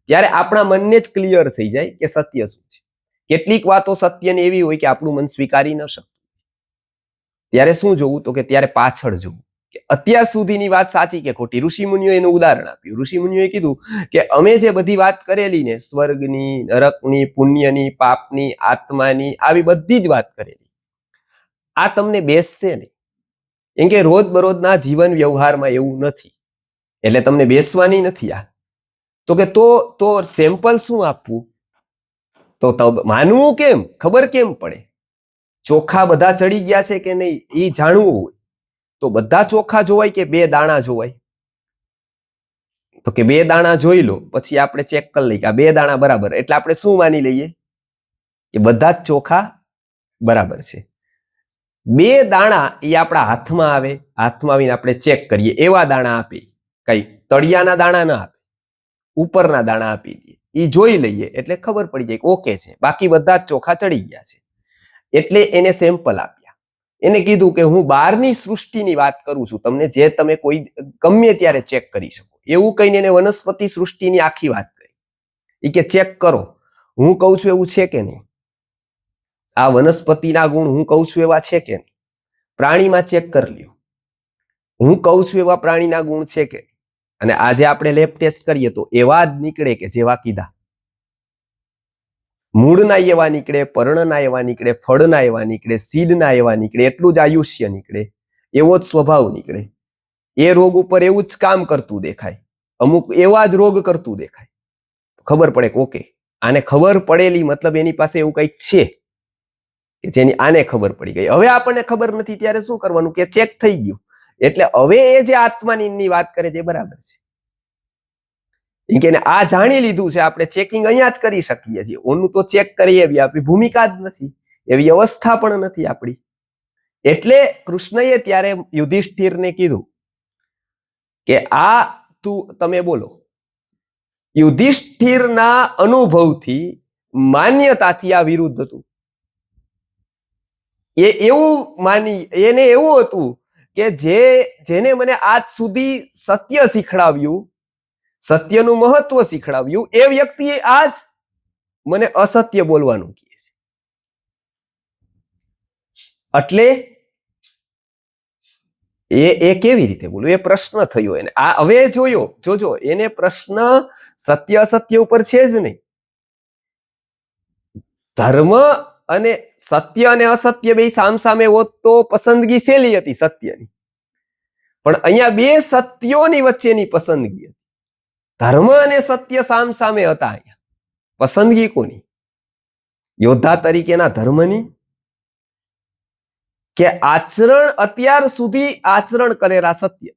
ત્યારે આપણા મનને જ ક્લિયર થઈ જાય કે સત્ય શું છે. કેટલીક વાતો સત્યની એવી હોય કે આપણું મન સ્વીકારી ન શકતું. ત્યારે શું જોવું, તો કે ત્યારે પાછળ જોવું. કે અત્યાર સુધીની વાત સાચી કે ખોટી. ઋષિમુનિઓ એનું ઉદાહરણ આપ્યું. ઋષિમુનિઓએ કીધું કે અમે જે બધી વાત કરેલી ને, સ્વર્ગની, નરકની, પુણ્યની, પાપની, આત્માની, આવી બધી જ વાત કરેલી, આ તમને બેસશે નહીં. કેમ કે રોજબરોજના જીવન વ્યવહારમાં એવું નથી, એટલે તમને બેસવાની નથી આ. તો કે તો સેમ્પલ શું આપવું? તો માનવું કેમ? ખબર કેમ પડે? ચોખા બધા ચડી ગયા છે કે નહીં એ જાણવું હોય તો બધા ચોખા જોવાય કે 2 દાણા જોવાય? તો કે 2 દાણા જોઈ લો, પછી આપણે ચેક કરી લઈએ કે આ 2 દાણા બરાબર, એટલે આપણે શું માની લઈએ કે બધા જ ચોખા બરાબર છે. 2 દાણા એ આપણા હાથમાં આવે, હાથમાં આવીને આપણે ચેક કરીએ, એવા દાણા આપે, કઈ તળિયાના દાણા ના આપે, ઉપરના દાણા આપી દઈએ, એ જોઈ લઈએ એટલે ખબર પડી જાય કે ઓકે છે, બાકી બધા જ ચોખા ચડી ગયા છે. એટલે એને સેમ્પલ આપ્યા. એને કીધું કે હું બહારની સૃષ્ટિની વાત કરું છું તમને, જે તમે કોઈ ગમે ત્યારે ચેક કરી શકો. એવું કહીને એને વનસ્પતિ સૃષ્ટિની આખી વાત કરી. એ કે ચેક કરો, હું કહું છું એવું છે કે નહીં, આ વનસ્પતિના ગુણ હું કહું છું એવા છે કે નહીં, પ્રાણીમાં ચેક કરી લ્યો, હું કહું છું એવા પ્રાણીના ગુણ છે કે. અને આજે આપણે લેબ ટેસ્ટ કરીએ તો એવા જ નીકળે કે જેવા કીધા. મૂળના એવા નીકળે, પર્ણના એવા નીકળે, ફળના એવા નીકળે, સીડના એવા નીકળે, એટલું જ આયુષ્ય નીકળે, એવો જ સ્વભાવ નીકળે. એ રોગ ઉપર એવું જ કામ કરતું દેખાય, અમુક એવા જ રોગ કરતું દેખાય. ખબર પડે કે ઓકે, આને ખબર પડેલી, મતલબ એની પાસે એવું કંઈક છે કે જેની આને ખબર પડી ગઈ. હવે આપણને ખબર નથી ત્યારે શું કરવાનું કે ચેક થઈ ગયું, એટલે હવે એ જે આત્માની વાત કરે છે બરાબર છે. કે આ જાણી લીધું છે, આપણે ચેકિંગ અહીંયા જ કરી શકીએ છીએ. ઓનું તો ચેક કરીએ એવી આપણી ભૂમિકા જ નથી, એવી અવસ્થા પણ નથી આપણી. એટલે કૃષ્ણએ ત્યારે યુધિષ્ઠિરને કીધું કે આ તમે બોલો. યુધિષ્ઠિરના અનુભવથી, માન્યતાથી આ વિરુદ્ધ હતું. એ એવું એને એવું હતું કે જેને મને આજ સુધી સત્ય શીખડાવ્યું, સત્યનું મહત્વ શીખડાવ્યું, એ વ્યક્તિએ આજ મને અસત્ય બોલવાનું કહે છે. એટલે એ કેવી રીતે બોલું? એ પ્રશ્ન થયો એને. આ હવે જોજો, એને પ્રશ્ન સત્ય અસત્ય ઉપર છે જ નહીં. ધર્મ અને સત્ય અને અસત્ય બે સામસામે હોત તો પસંદગી સહેલી હતી સત્યની, પણ અહીંયા 2 સત્યોની વચ્ચેની પસંદગી હતી. ધર્મ અને સત્ય સામસામે હતા. અહીંયા પસંદગી કોની? યોદ્ધા તરીકેના ધર્મની કે આચરણ, અત્યાર સુધી આચરણ કરેલા સત્ય?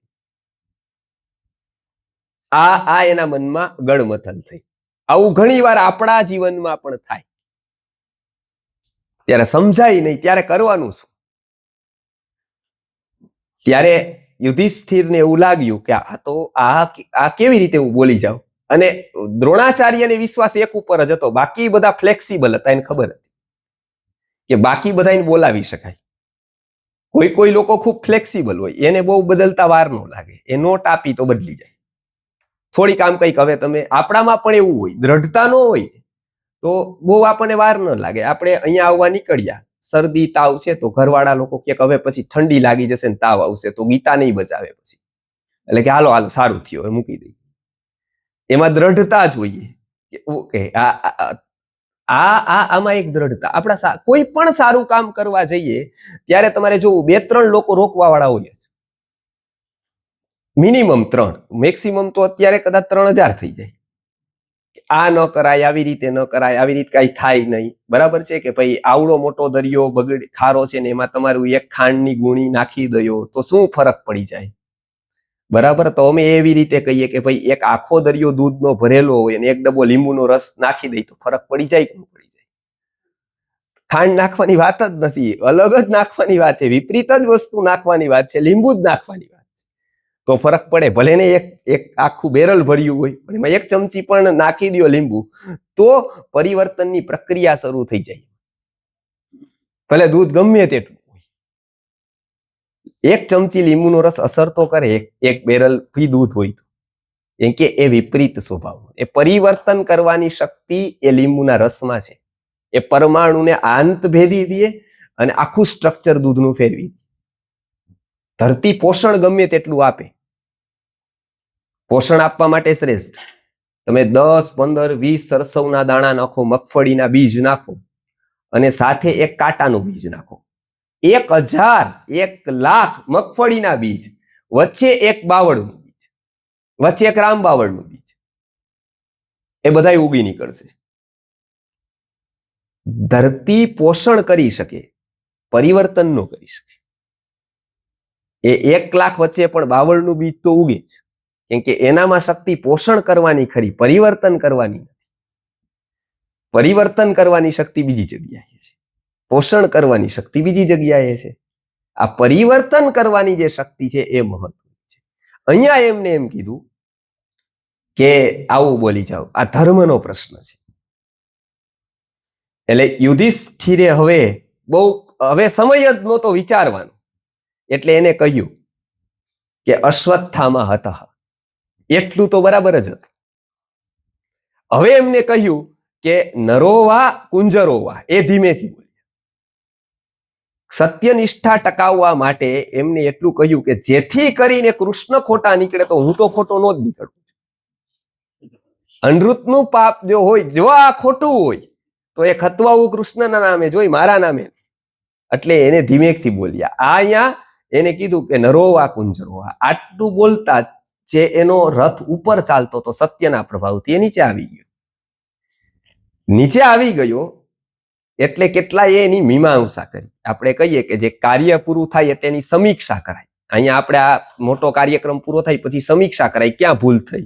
આ એના મનમાં ગળમથલ થઈ. આવું ઘણીવાર આપણા જીવનમાં પણ થાય. ત્યારે સમજાય નહીં, ત્યારે કરવાનું શું? ત્યારે યુધિષ્ઠિરને એવું લાગ્યું કે આ કેવી રીતે હું બોલી જાઉં. અને દ્રોણાચાર્યને વિશ્વાસ એક ઉપર જ હતો, બાકી બધા ફ્લેક્સિબલ હતા. એને ખબર હતી કે બાકી બધાને બોલાવી શકાય. કોઈ લોકો ખૂબ ફ્લેક્સિબલ હોય, એને બહુ બદલતા વાર ન લાગે, એ નોટ આપી તો બદલી જાય. થોડીક આમ કંઈક, હવે તમે આપણામાં પણ એવું હોય, દ્રઢતા ન હોય તો બહુ આપણને વાર ન લાગે. આપણે અહીંયા આવવા નીકળ્યા, શરદી તાવ છે તો ઘરવાળા લોકો કે હવે પછી ઠંડી લાગી જશે ને તાવ આવશે તો ગીતા નહીં બચાવે પછી, એટલે કે હાલો સારું થયું, મૂકી દઈએ. એમાં દ્રઢતા જોઈએ કે ઓકે, આમાં એક દ્રઢતા. આપણા કોઈ પણ સારું કામ કરવા જઈએ ત્યારે તમારે જોવું, 2-3 લોકો રોકવા વાળા હોય, મિનિમમ 3, મેક્સિમમ તો અત્યારે કદાચ 3000 થઈ જાય. આ ન કરાય, આવી રીતે ન કરાય, આવી રીતે કઈ થાય નહીં. બરાબર છે કે ભાઈ આવડો મોટો દરિયો ખારો છે ને એમાં તમારું એક ખાંડની ગુણી નાખી દયો તો શું ફરક પડી જાય? બરાબર. તો અમે એવી રીતે કહીએ કે ભાઈ એક આખો દરિયો દૂધનો ભરેલો હોય અને 1 ડબ્બો લીંબુનો રસ નાખી દઈ તો ફરક પડી જાય કે ન પડી જાય? ખાંડ નાખવાની વાત જ નથી, અલગ જ નાખવાની વાત છે, વિપરીત જ વસ્તુ નાખવાની વાત છે, લીંબુ જ નાખવાની વાત છે તો ફરક પડે. ભલે ને એક આખું બેરલ ભર્યું હોય, પણ એમાં 1 ચમચી પણ નાખી દો લીંબુ તો પરિવર્તનની પ્રક્રિયા શરૂ થઈ જાય. ભલે દૂધ ગમે તેટલું, 1 ચમચી લીંબુનો રસ અસર તો કરે, એક બેરલ થી દૂધ હોય તો. એમ કે એ વિપરીત સ્વભાવ, એ પરિવર્તન કરવાની શક્તિ એ લીંબુના રસમાં છે. એ પરમાણુને આંત ભેદી દે અને આખું સ્ટ્રક્ચર દૂધનું ફેરવી દે. ધરતી પોષણ ગમે તેટલું આપે, પોષણ આપવા માટે શ્રેષ્ઠ. તમે 10, 15, 20 સરસવના દાણા નાખો, મગફળીના બીજ નાખો અને સાથે એક કાંટાનું બીજ નાખો, 1000, 1,00,000 મગફળીના બીજ, વચ્ચે એક બાવળનું બીજ, વચ્ચે એક રામબાવળનું બીજ, એ બધા ઉગી નીકળશે. ધરતી પોષણ કરી શકે, પરિવર્તન ન કરી શકે. એ 1,00,000 વચ્ચે પણ બાવળનું બીજ તો ઉગે જ, કેમ કે એનામાં શક્તિ પોષણ કરવાની ખરી, પરિવર્તન કરવાની નથી. પરિવર્તન કરવાની શક્તિ બીજી જગ્યાએ છે, પોષણ કરવાની શક્તિ બીજી જગ્યાએ છે. આ પરિવર્તન કરવાની જે શક્તિ છે એ મહત્વની છે. અહીંયા એમને એમ કીધું કે આવું બોલી જાઓ, આ ધર્મનો પ્રશ્ન છે. એટલે યુધિષ્ઠિરે હવે સમય જ નહોતો વિચારવાનો, એટલે એને કહ્યું કે અશ્વત્થામા હતઃ, એટલું તો બરાબર જ હતું. હવે એમને કહ્યું કે નરોવા કુંજરોવા, એ ધીમેથી બોલ્યા. સત્યનિષ્ઠા ટકાવવા માટે એમને એટલું કહ્યું કે જેથી કરીને કૃષ્ણ ખોટા નીકળે તો હું તો ખોટો ન જ નીકળું. અનૃતનું પાપ જો હોય, જો આ ખોટું હોય તો એ ખતવાવું કૃષ્ણના નામે જોઈ, મારા નામે. એટલે એને ધીમેકથી બોલ્યા. આ અહીંયા એને કીધું કે નરોવા કુંજરોવા. આટલું બોલતા જે એનો રથ ઉપર ચાલતો તો સત્યના પ્રભાવથી એ નીચે આવી ગયો. નીચે આવી ગયો એટલે કેટલાય એની મીમાંસા કરી. આપણે કહીએ કે જે કાર્ય પૂરું થાય એટલે એની સમીક્ષા કરાય. અહીંયા આપણે આ મોટો કાર્યક્રમ પૂરો થાય પછી સમીક્ષા કરાય, ક્યાં ભૂલ થઈ,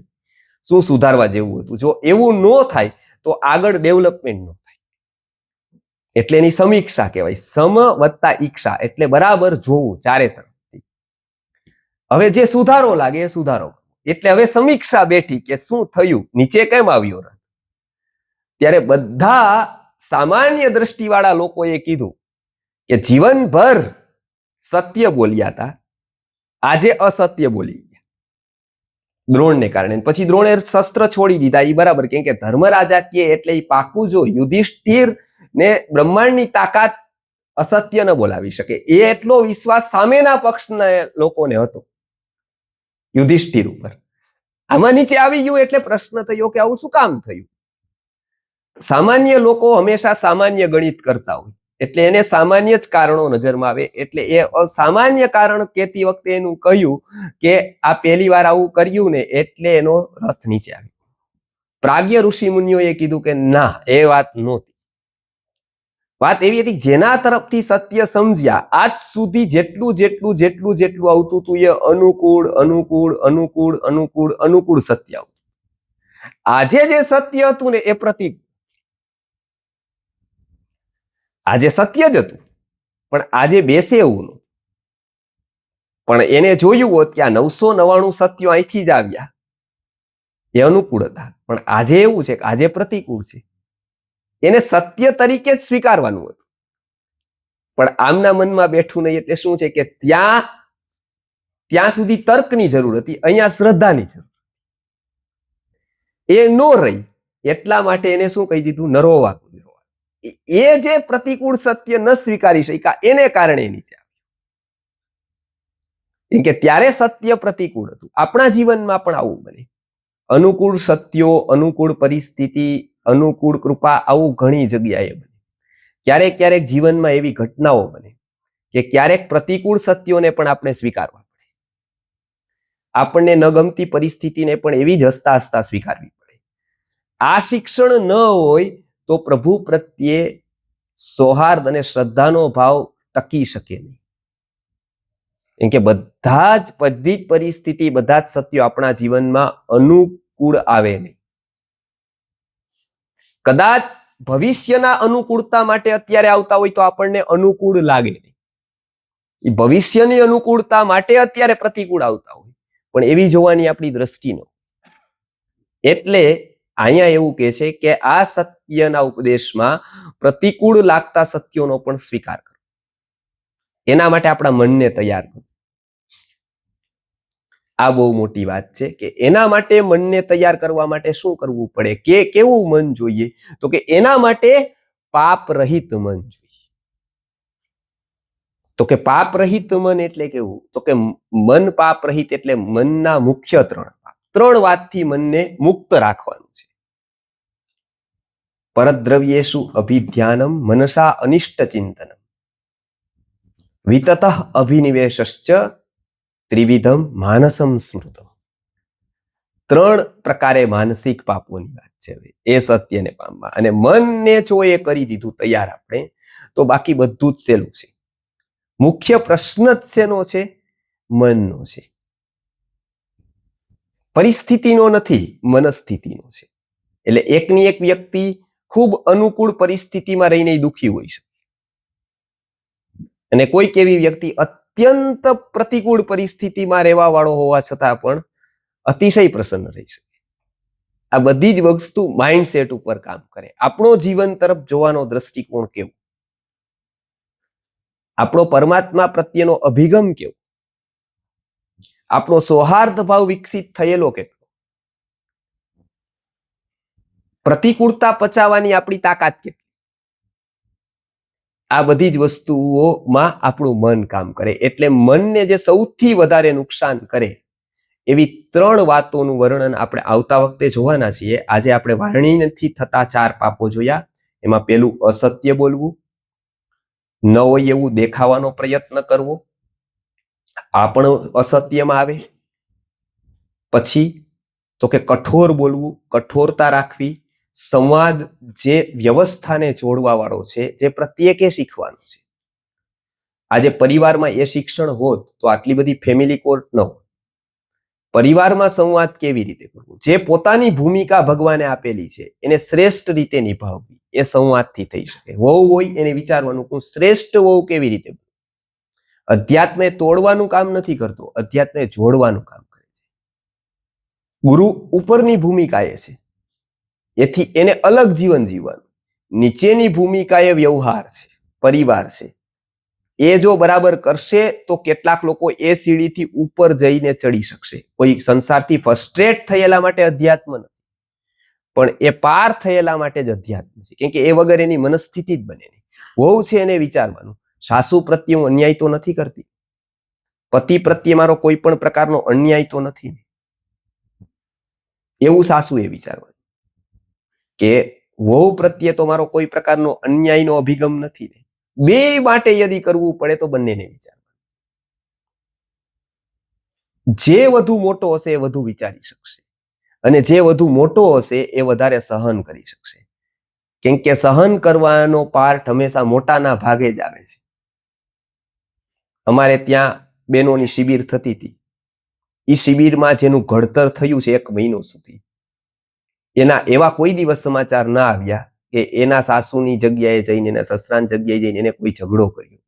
શું સુધારવા જેવું હતું. જો એવું ન થાય તો આગળ ડેવલપમેન્ટ ન થાય, એટલે એની સમીક્ષા કહેવાય. સમ વત્તા ઈક્ષા એટલે બરાબર જોવું ચારે તરફથી. હવે જે સુધારો લાગે એ સુધારો. એટલે હવે સમીક્ષા બેઠી કે શું થયું, નીચે કેમ આવ્યો રથ. ત્યારે બધા સામાન્ય દ્રષ્ટિવાળા લોકોએ કીધું કે જીવનભર સત્ય બોલ્યા હતા, આજે અસત્ય બોલી ગયા દ્રોણને કારણે. પછી દ્રોણે શસ્ત્ર છોડી દીધા, એ બરાબર, કેમ કે ધર્મરાજા કે એટલે એ પાકું. જો યુધિષ્ઠિર ને બ્રહ્માંડની તાકાત અસત્ય ન બોલાવી શકે, એ એટલો વિશ્વાસ સામેના પક્ષના લોકોને હતો યુધિષ્ઠિર ઉપર. આમાં નીચે આવી ગયું એટલે પ્રશ્ન થયો કે આવું શું કામ થયું. સામાન્ય લોકો હંમેશા સામાન્ય ગણિત કરતા હોય, એટલે એને સામાન્ય જ કારણો નજરમાં આવે. એટલે એ અસામાન્ય કારણ કહેતી વખતે એનું કહ્યું કે આ પહેલી વાર આવું કર્યું ને એટલે એનો રથ નીચે આવ્યો. પ્રાજ્ઞ ઋષિ મુનિઓએ કીધું કે ના, એ વાત નહોતી. વાત એવી હતી જેના તરફથી સત્ય સમજ્યા આજ સુધી જેટલું આવતું હતું એ અનુકૂળ અનુકૂળ અનુકૂળ અનુકૂળ અનુકૂળ સત્ય આવતું. આજે જે સત્ય હતું ને એ પ્રતિકૂળ. આજે સત્ય જ હતું પણ આજે બેસે એવું નહોતું. પણ એને જોયું હોત કે આ 999 સત્યો અહીંથી જ આવ્યા, એ અનુકૂળ હતા. પણ આજે એવું છે કે આજે પ્રતિકૂળ છે, એને સત્ય તરીકે જ સ્વીકારવાનું હતું. પણ આમના મનમાં બેઠું નહીં. એટલે શું છે કે ત્યાં સુધી તર્કની જરૂર હતી, અહીંયા શ્રદ્ધાની જરૂર. એ નો રહી, એટલા માટે એને શું કહી દીધું, નરોવા. એ જે પ્રતિકૂળ સત્ય ન સ્વીકારી શક્યા એને કારણે નીચે આવ્યું. કેમ કે ત્યારે સત્ય પ્રતિકૂળ હતું. આપણા જીવનમાં પણ આવું બને. અનુકૂળ સત્યો, અનુકૂળ પરિસ્થિતિ, અનુકૂળ કૃપા, આવું ઘણી જગ્યાએ બને. ક્યારેક ક્યારેક જીવનમાં એવી ઘટનાઓ બને કે ક્યારેક પ્રતિકૂળ સત્યોને પણ આપણે સ્વીકારવા પડે. આપણને ન ગમતી પરિસ્થિતિને પણ એવી જ હસતા હસતા સ્વીકારવી પડે. આ શિક્ષણ ન હોય તો પ્રભુ પ્રત્યે સૌહાર્દ અને શ્રદ્ધાનો ભાવ ટકી શકે નહીં. કેમ કે બધી જ પરિસ્થિતિ, બધા જ સત્યો આપણા જીવનમાં અનુકૂળ આવે નહીં. કદાચ ભવિષ્યના અનુકૂળતા માટે અત્યારે આવતા હોય તો આપણને અનુકૂળ લાગે નહીં. એ ભવિષ્યની અનુકૂળતા માટે અત્યારે પ્રતિકૂળ આવતા હોય, પણ એવી જોવાની આપણી દ્રષ્ટિ ન. એટલે અહીંયા એવું કહે છે કે આ સત્યના ઉપદેશમાં પ્રતિકૂળ લાગતા સત્યોનો પણ સ્વીકાર કરો. એના માટે આપણા મનને તૈયાર કરો. આ બહુ મોટી વાત છે કે એના માટે મનને તૈયાર કરવા માટે શું કરવું પડે, કે કેવું મન જોઈએ, તો કે એના માટે પાપ રહિત મન જોઈએ. તો કે પાપ રહિત મન એટલે કેવું? તો કે મન પાપ રહિત એટલે મનના મુખ્ય ત્રણ વાતથી મનને મુક્ત રાખવાનું છે. પરદ્રવ્યેષુ અભિધ્યાનમ મનસા અનિષ્ટ ચિંતનમ વિતતઃ અભિનિવેશશ્ચ ત્રિવિધમ માનસમ સ્મૃતમ. ત્રણ પ્રકારે માનસિક પાપોની વાત છે. એ સત્યને પામવા અને મનને જો એ કરી દીધું તૈયાર આપણે, તો બાકી બધું જ સહેલું છે. મુખ્ય પ્રશ્ન જ શેનો છે? મનનો છે. પરિસ્થિતિનો નથી, મનસ્થિતિનો છે. એટલે એકની એક વ્યક્તિ ખૂબ અનુકૂળ પરિસ્થિતિમાં રહીને દુઃખી હોય છે, અને કોઈક એવી વ્યક્તિ અત્યંત પ્રતિકૂળ પરિસ્થિતિમાં રહેવા વાળો હોવા છતાં પણ અતિશય પ્રસન્ન રહી શકે. આ બધી જ વસ્તુ માઇન્ડસેટ ઉપર કામ કરે. આપણો જીવન તરફ જોવાનો દ્રષ્ટિકોણ કેવો, આપણો પરમાત્મા પ્રત્યેનો અભિગમ કેવો, આપણો સૌહાર્દ ભાવ વિકસિત થયેલો કેટલો, પ્રતિકૂળતા પચાવવાની આપણી તાકાત કેટલી, આ બધી જ વસ્તુઓમાં આપણું મન કામ કરે. એટલે મનને જે સૌથી વધારે નુકસાન કરે એવી ત્રણ વાતોનું વર્ણન આપણે આવતા વખતે જોવાના છીએ. આજે આપણે વાણીથી થતા 4 પાપો જોયા. એમાં પેલું અસત્ય બોલવું, ન હોય એવું દેખાવાનો પ્રયત્ન કરવો, આ પણ અસત્યમાં આવે. પછી તો કે કઠોર બોલવું, કઠોરતા રાખવી, સંવાદ જે વ્યવસ્થાને જોડવા વાળો છે, જે પ્રત્યેકે શીખવાનું છે. આજે પરિવારમાં એ શિક્ષણ હોત તો આટલી બધી ફેમિલી કોર્ટ ન હોત. પરિવારમાં સંવાદ કેવી રીતે કરવો, જે પોતાની ભૂમિકા ભગવાને આપેલી છે એને શ્રેષ્ઠ રીતે નિભાવવી, એ સંવાદથી થઈ શકે. વહુ હોય એને વિચારવાનું હું શ્રેષ્ઠ વહુ કેવી રીતે. અધ્યાત્મ તોડવાનું કામ નથી કરતો, અધ્યાત્મ જોડવાનું કામ કરે છે. ગુરુ ઉપરની ભૂમિકા એ છે, એથી એને અલગ જીવન જીવવાનું. નીચેની ભૂમિકા એ વ્યવહાર છે, પરિવાર છે. એ જો બરાબર કરશે તો કેટલાક લોકો એ સીડીથી ઉપર જઈને ચડી શકશે. કોઈ સંસારથી ફ્રસ્ટ્રેટ થયેલા માટે અધ્યાત્મ નથી, પણ એ પાર થયેલા માટે જ અધ્યાત્મ છે. કેમ કે એ વગર એની મનસ્થિતિ જ બને નહીં. વહુ છે એને વિચારવાનું, સાસુ પ્રત્યે હું અન્યાય તો નથી કરતી, પતિ પ્રત્યે મારો કોઈ પણ પ્રકારનો અન્યાય તો નથી, એવું સાસુ એ વિચારવાનું કે વહુ પ્રત્યે તો મારો કોઈ પ્રકારનો અન્યાયનો અભિગમ નથી. બે માટે યદી કરવું પડે તો બંનેને વિચારવાનું. જે વધુ મોટો હશે એ વધુ વિચારી શકશે, અને જે વધુ મોટો હશે એ વધારે સહન કરી શકશે. કેમ કે સહન કરવાનો પાર્ટ હંમેશા મોટાના ભાગે જ આવે છે. અમારે ત્યાં બહેનોની શિબિર થતી હતી. એ શિબિરમાં જેનું ઘડતર થયું છે 1 મહિનો સુધી, એના એવા કોઈ દિવસ સમાચાર ના આવ્યા કે એના સાસુની જગ્યાએ જઈને, એના સસરાની જગ્યાએ જઈને એને કોઈ ઝઘડો કર્યો.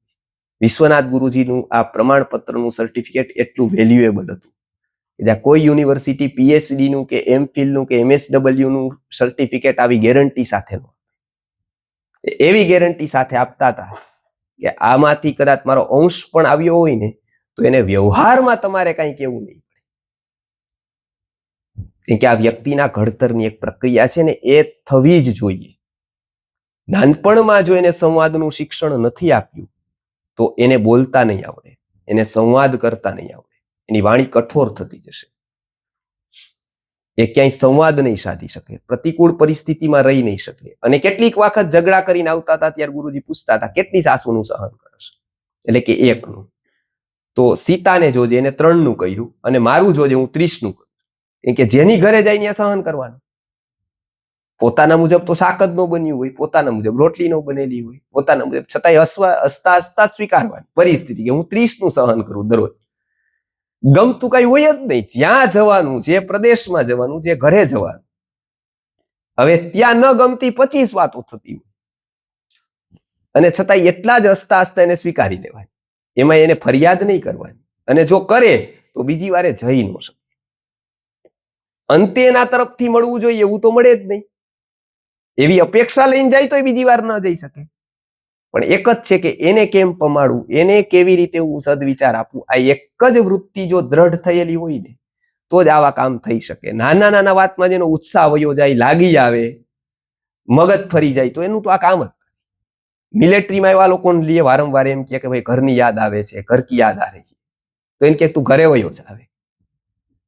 વિશ્વનાથ ગુરુજીનું આ પ્રમાણપત્રનું સર્ટિફિકેટ એટલું વેલ્યુએબલ હતું કે જ્યાં કોઈ યુનિવર્સિટી PhD નું કે MPhil નું કે MSW નું સર્ટિફિકેટ આવી ગેરંટી સાથે, એવી ગેરંટી સાથે આપતા હતા કે આમાંથી કદાચ મારો અંશ પણ આવ્યો હોય ને તો એને વ્યવહારમાં તમારે કંઈ કહેવું નહીં. કેમ કે આ વ્યક્તિના ઘડતરની એક પ્રક્રિયા છે ને, એ થવી જ જોઈએ. નાનપણમાં જો એને સંવાદનું શિક્ષણ નથી આપ્યું તો એને બોલતા નહીં આવડે, એને સંવાદ કરતા નહીં આવડે, એની વાણી કઠોર થતી જશે, એ ક્યાંય સંવાદ નહીં સાધી શકે, પ્રતિકૂળ પરિસ્થિતિમાં રહી નહીં શકે. અને કેટલીક વખત ઝઘડા કરીને આવતા હતા ત્યારે ગુરુજી પૂછતા હતા કેટલી સાસુનું સહન કરશે, એટલે કે 1નું. તો સીતાને જોજે એને 3નું કહ્યું, અને મારું જોજે હું 30નું કહ્યું. કેમ કે જેની ઘરે જાય ત્યાં સહન કરવાનું. પોતાના મુજબ તો શાક જ ન બન્યું હોય, પોતાના મુજબ રોટલી ન બનેલી હોય, પોતાના મુજબ છતાંય હસતા હસતા જ સ્વીકારવાની પરિસ્થિતિ કે હું 30નું સહન કરું દરરોજ. ગમતું કઈ હોય જ નહીં. જ્યાં જવાનું, જે પ્રદેશમાં જવાનું, જે ઘરે જવાનું, હવે ત્યાં ન ગમતી 25 વાતો થતી હોય, અને છતાંય એટલા જ હસતા હસતા એને સ્વીકારી લેવાની. એમાં એને ફરિયાદ નહીં કરવાની, અને જો કરે તો બીજી વારે જઈ ન શકે. અંતે એના તરફથી મળવું જોઈએ એવું તો મળે જ નહીં. એવી અપેક્ષા લઈને જાય તો બીજી વાર ન જઈ શકે. પણ એક જ છે કે એને કેમ પમાડવું, એને કેવી રીતે હું સદવિચાર આપવું. આ એક જ વૃત્તિ જો દ્રઢ થયેલી હોય ને તો જ આવા કામ થઈ શકે. નાના નાના વાતમાં જેનો ઉત્સાહ વયો જાય, લાગી આવે, મગજ ફરી જાય, તો એનું તો આ કામ જ મિલિટરીમાં એવા લોકોને લીએ વારંવાર એમ કે ભાઈ ઘરની યાદ આવે છે, ઘર કી યાદ આ રહી છે, તો એને કે તું ઘરે વયો જ આવે.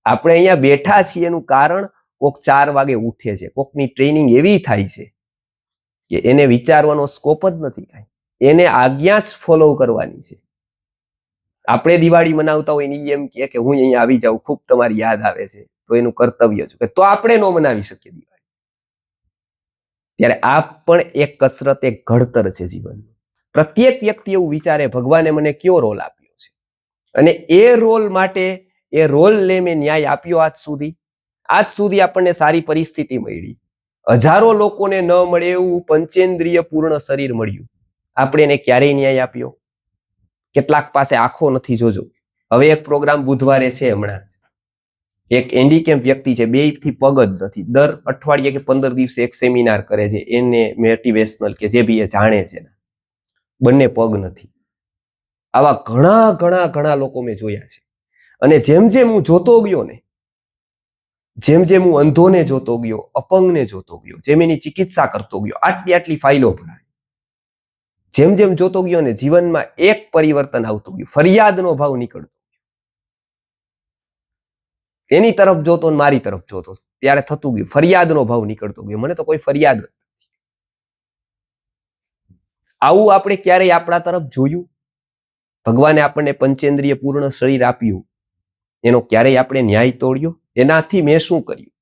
આપણે અહીંયા બેઠા છીએ એનું કારણ કોક 4 વાગે ઉઠે છે, કોકની ટ્રેનિંગ એવી થાય છે કે એને વિચારવાનો સ્કોપ જ નથી કાંઈ, એને આજ્ઞા જ ફોલો કરવાની છે. આપણે દિવાળી મનાવતા હોય એની એમ કે હું અહીંયા આવી જાઉં, ખૂબ તમારી યાદ આવે છે, તો એનું કર્તવ્ય છે, તો આપણે ન મનાવી શકીએ દિવાળી. ત્યારે આ પણ એક કસરત, એક ઘડતર છે જીવનનું. પ્રત્યેક વ્યક્તિ એવું વિચારે ભગવાને મને કયો રોલ આપ્યો છે, અને એ રોલ માટે, એ રોલને મેં ન્યાય આપ્યો આજ સુધી આપણને સારી પરિસ્થિતિ મળી. હજારો લોકોને ન મળે એવું પંચેન્દ્રિય પૂર્ણ શરીર મળ્યું, આપણે એને ક્યારેય ન્યાય આપ્યો? કેટલાક પાસે આંખો નથી, જોજો. હવે એક પ્રોગ્રામ બુધવારે છે, હમણાં એક હેન્ડીકેપ વ્યક્તિ છે, 2 થી પગ જ નથી, દર અઠવાડિયે કે 15 દિવસે એક સેમિનાર કરે છે, એને મોટિવેશનલ કે જે બી એ જાણે છે, બંને પગ નથી. આવા ઘણા ઘણા ઘણા લોકો મેં જોયા છે. અને જેમ જેમ હું જોતો ગયો ને, જેમ જેમ હું અંધોને જોતો ગયો, અપંગને જોતો ગયો, જેમ એની ચિકિત્સા કરતો ગયો, આટલી ફાઇલો ભરાય, જેમ જેમ જોતો ગયો ને, જીવનમાં એક પરિવર્તન આવતું ગયું. ફરિયાદનો ભાવ નીકળતો, એની તરફ જોતો, મારી તરફ જોતો, ત્યારે થતું ગયું ફરિયાદનો ભાવ નીકળતો ગયો. મને તો કોઈ ફરિયાદ નથી. આવું આપણે ક્યારેય આપણા તરફ જોયું? ભગવાને આપણને પંચેન્દ્રિય પૂર્ણ શરીર આપ્યું, એનો ક્યારેય આપણે ન્યાય તોડ્યો? એનાથી મેં શું કર્યું?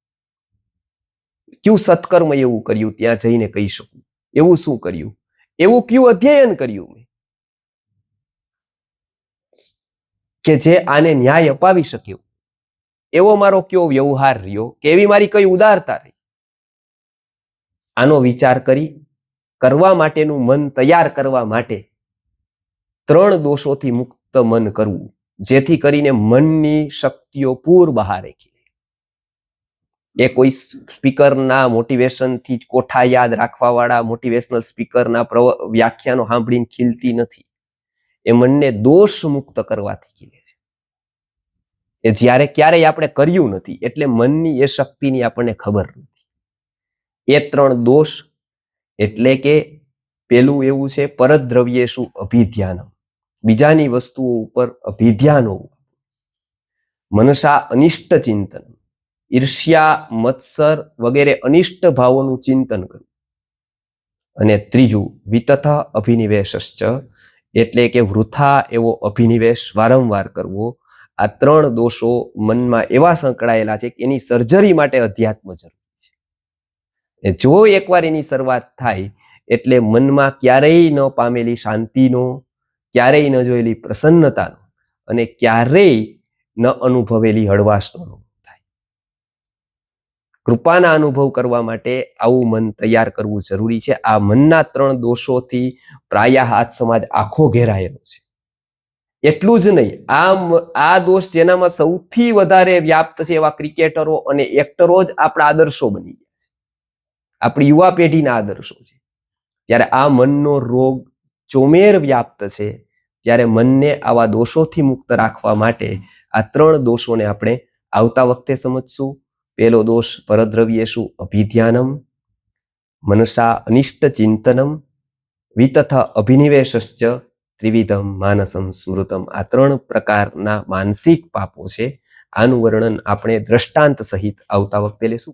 કયું સત્કર્મ એવું કર્યું ત્યાં જઈને કહી શકું? એવું શું કર્યું? એવું કયું અધ્યયન કર્યું મેં કે જે આને ન્યાય અપાવી શક્યો? એવો મારો કયો વ્યવહાર રહ્યો, કે એવી મારી કઈ ઉદારતા રહી? આનો વિચાર કરવા માટેનું મન તૈયાર કરવા માટે 3 દોષોથી મુક્ત મન કરવું, જેથી કરીને મનની શક્તિઓ પૂર બહાર ખીલે. એ કોઈ સ્પીકરના મોટિવેશનથી કોઠા યાદ રાખવા વાળા મોટિવેશનલ સ્પીકરના વ્યાખ્યાનો સાંભળીને ખીલતી નથી. એ મનને દોષ મુક્ત કરવાથી ખીલે છે. એ જ્યારે ક્યારેય આપણે કર્યું નથી, એટલે મનની એ શક્તિની આપણને ખબર નથી. એ 3 દોષ એટલે કે પેલું એવું છે, પરદ્રવ્યેષુ અભિધ્યાનમ, બીજાની વસ્તુઓ ઉપર અભિધ્યાન હોવું. મનસા અનિષ્ટ ચિંતન, ઈર્ષ્યા, મત્સર વગેરે અનિષ્ટ ભાવોનું ચિંતન કરવું. અને ત્રીજું વિતથ અભિનિવેશશ્ચ, એટલે કે વૃથા એવો અભિનિવેશ વારંવાર કરવો. આ 3 દોષો મનમાં એવા સંકળાયેલા છે કે એની સર્જરી માટે અધ્યાત્મ જરૂરી છે. જો એકવાર એની શરૂઆત થાય એટલે મનમાં ક્યારેય ન પામેલી શાંતિનો, ક્યારેય ન જોયેલી પ્રસન્નતાનો અને ક્યારેય ન અનુભવેલી હળવાશનો અનુભવ થાય. કૃપાના અનુભવ કરવા માટે આવું મન તૈયાર કરવું જરૂરી છે. આ મનના 3 દોષોથી પ્રાયઃ આજ સમાજ આખો ઘેરાયેલો છે. એટલું જ નહીં, આ દોષ જેનામાં સૌથી વધારે વ્યાપ્ત છે એવા ક્રિકેટરો અને એક્ટરો જ આપણા આદર્શો બની ગયા છે, આપણી યુવા પેઢીના આદર્શો છે. ત્યારે આ મનનો રોગ ચોમેર વ્યાપ્ત છે, ત્યારે મનને આવા દોષોથી મુક્ત રાખવા માટે આ 3 દોષોને આપણે આવતા વખતે સમજશું. પહેલો દોષ પરદ્રવ્યેષુ અભિધ્યાનમ, મનસા અનિષ્ટ ચિંતનમ, વિતથ અભિનિવેશશ્ચ, ત્રિવિધમ માનસમ સ્મૃતમ. આ 3 પ્રકારના માનસિક પાપો છે. આનું વર્ણન આપણે દ્રષ્ટાંત સહિત આવતા વખતે લેશું.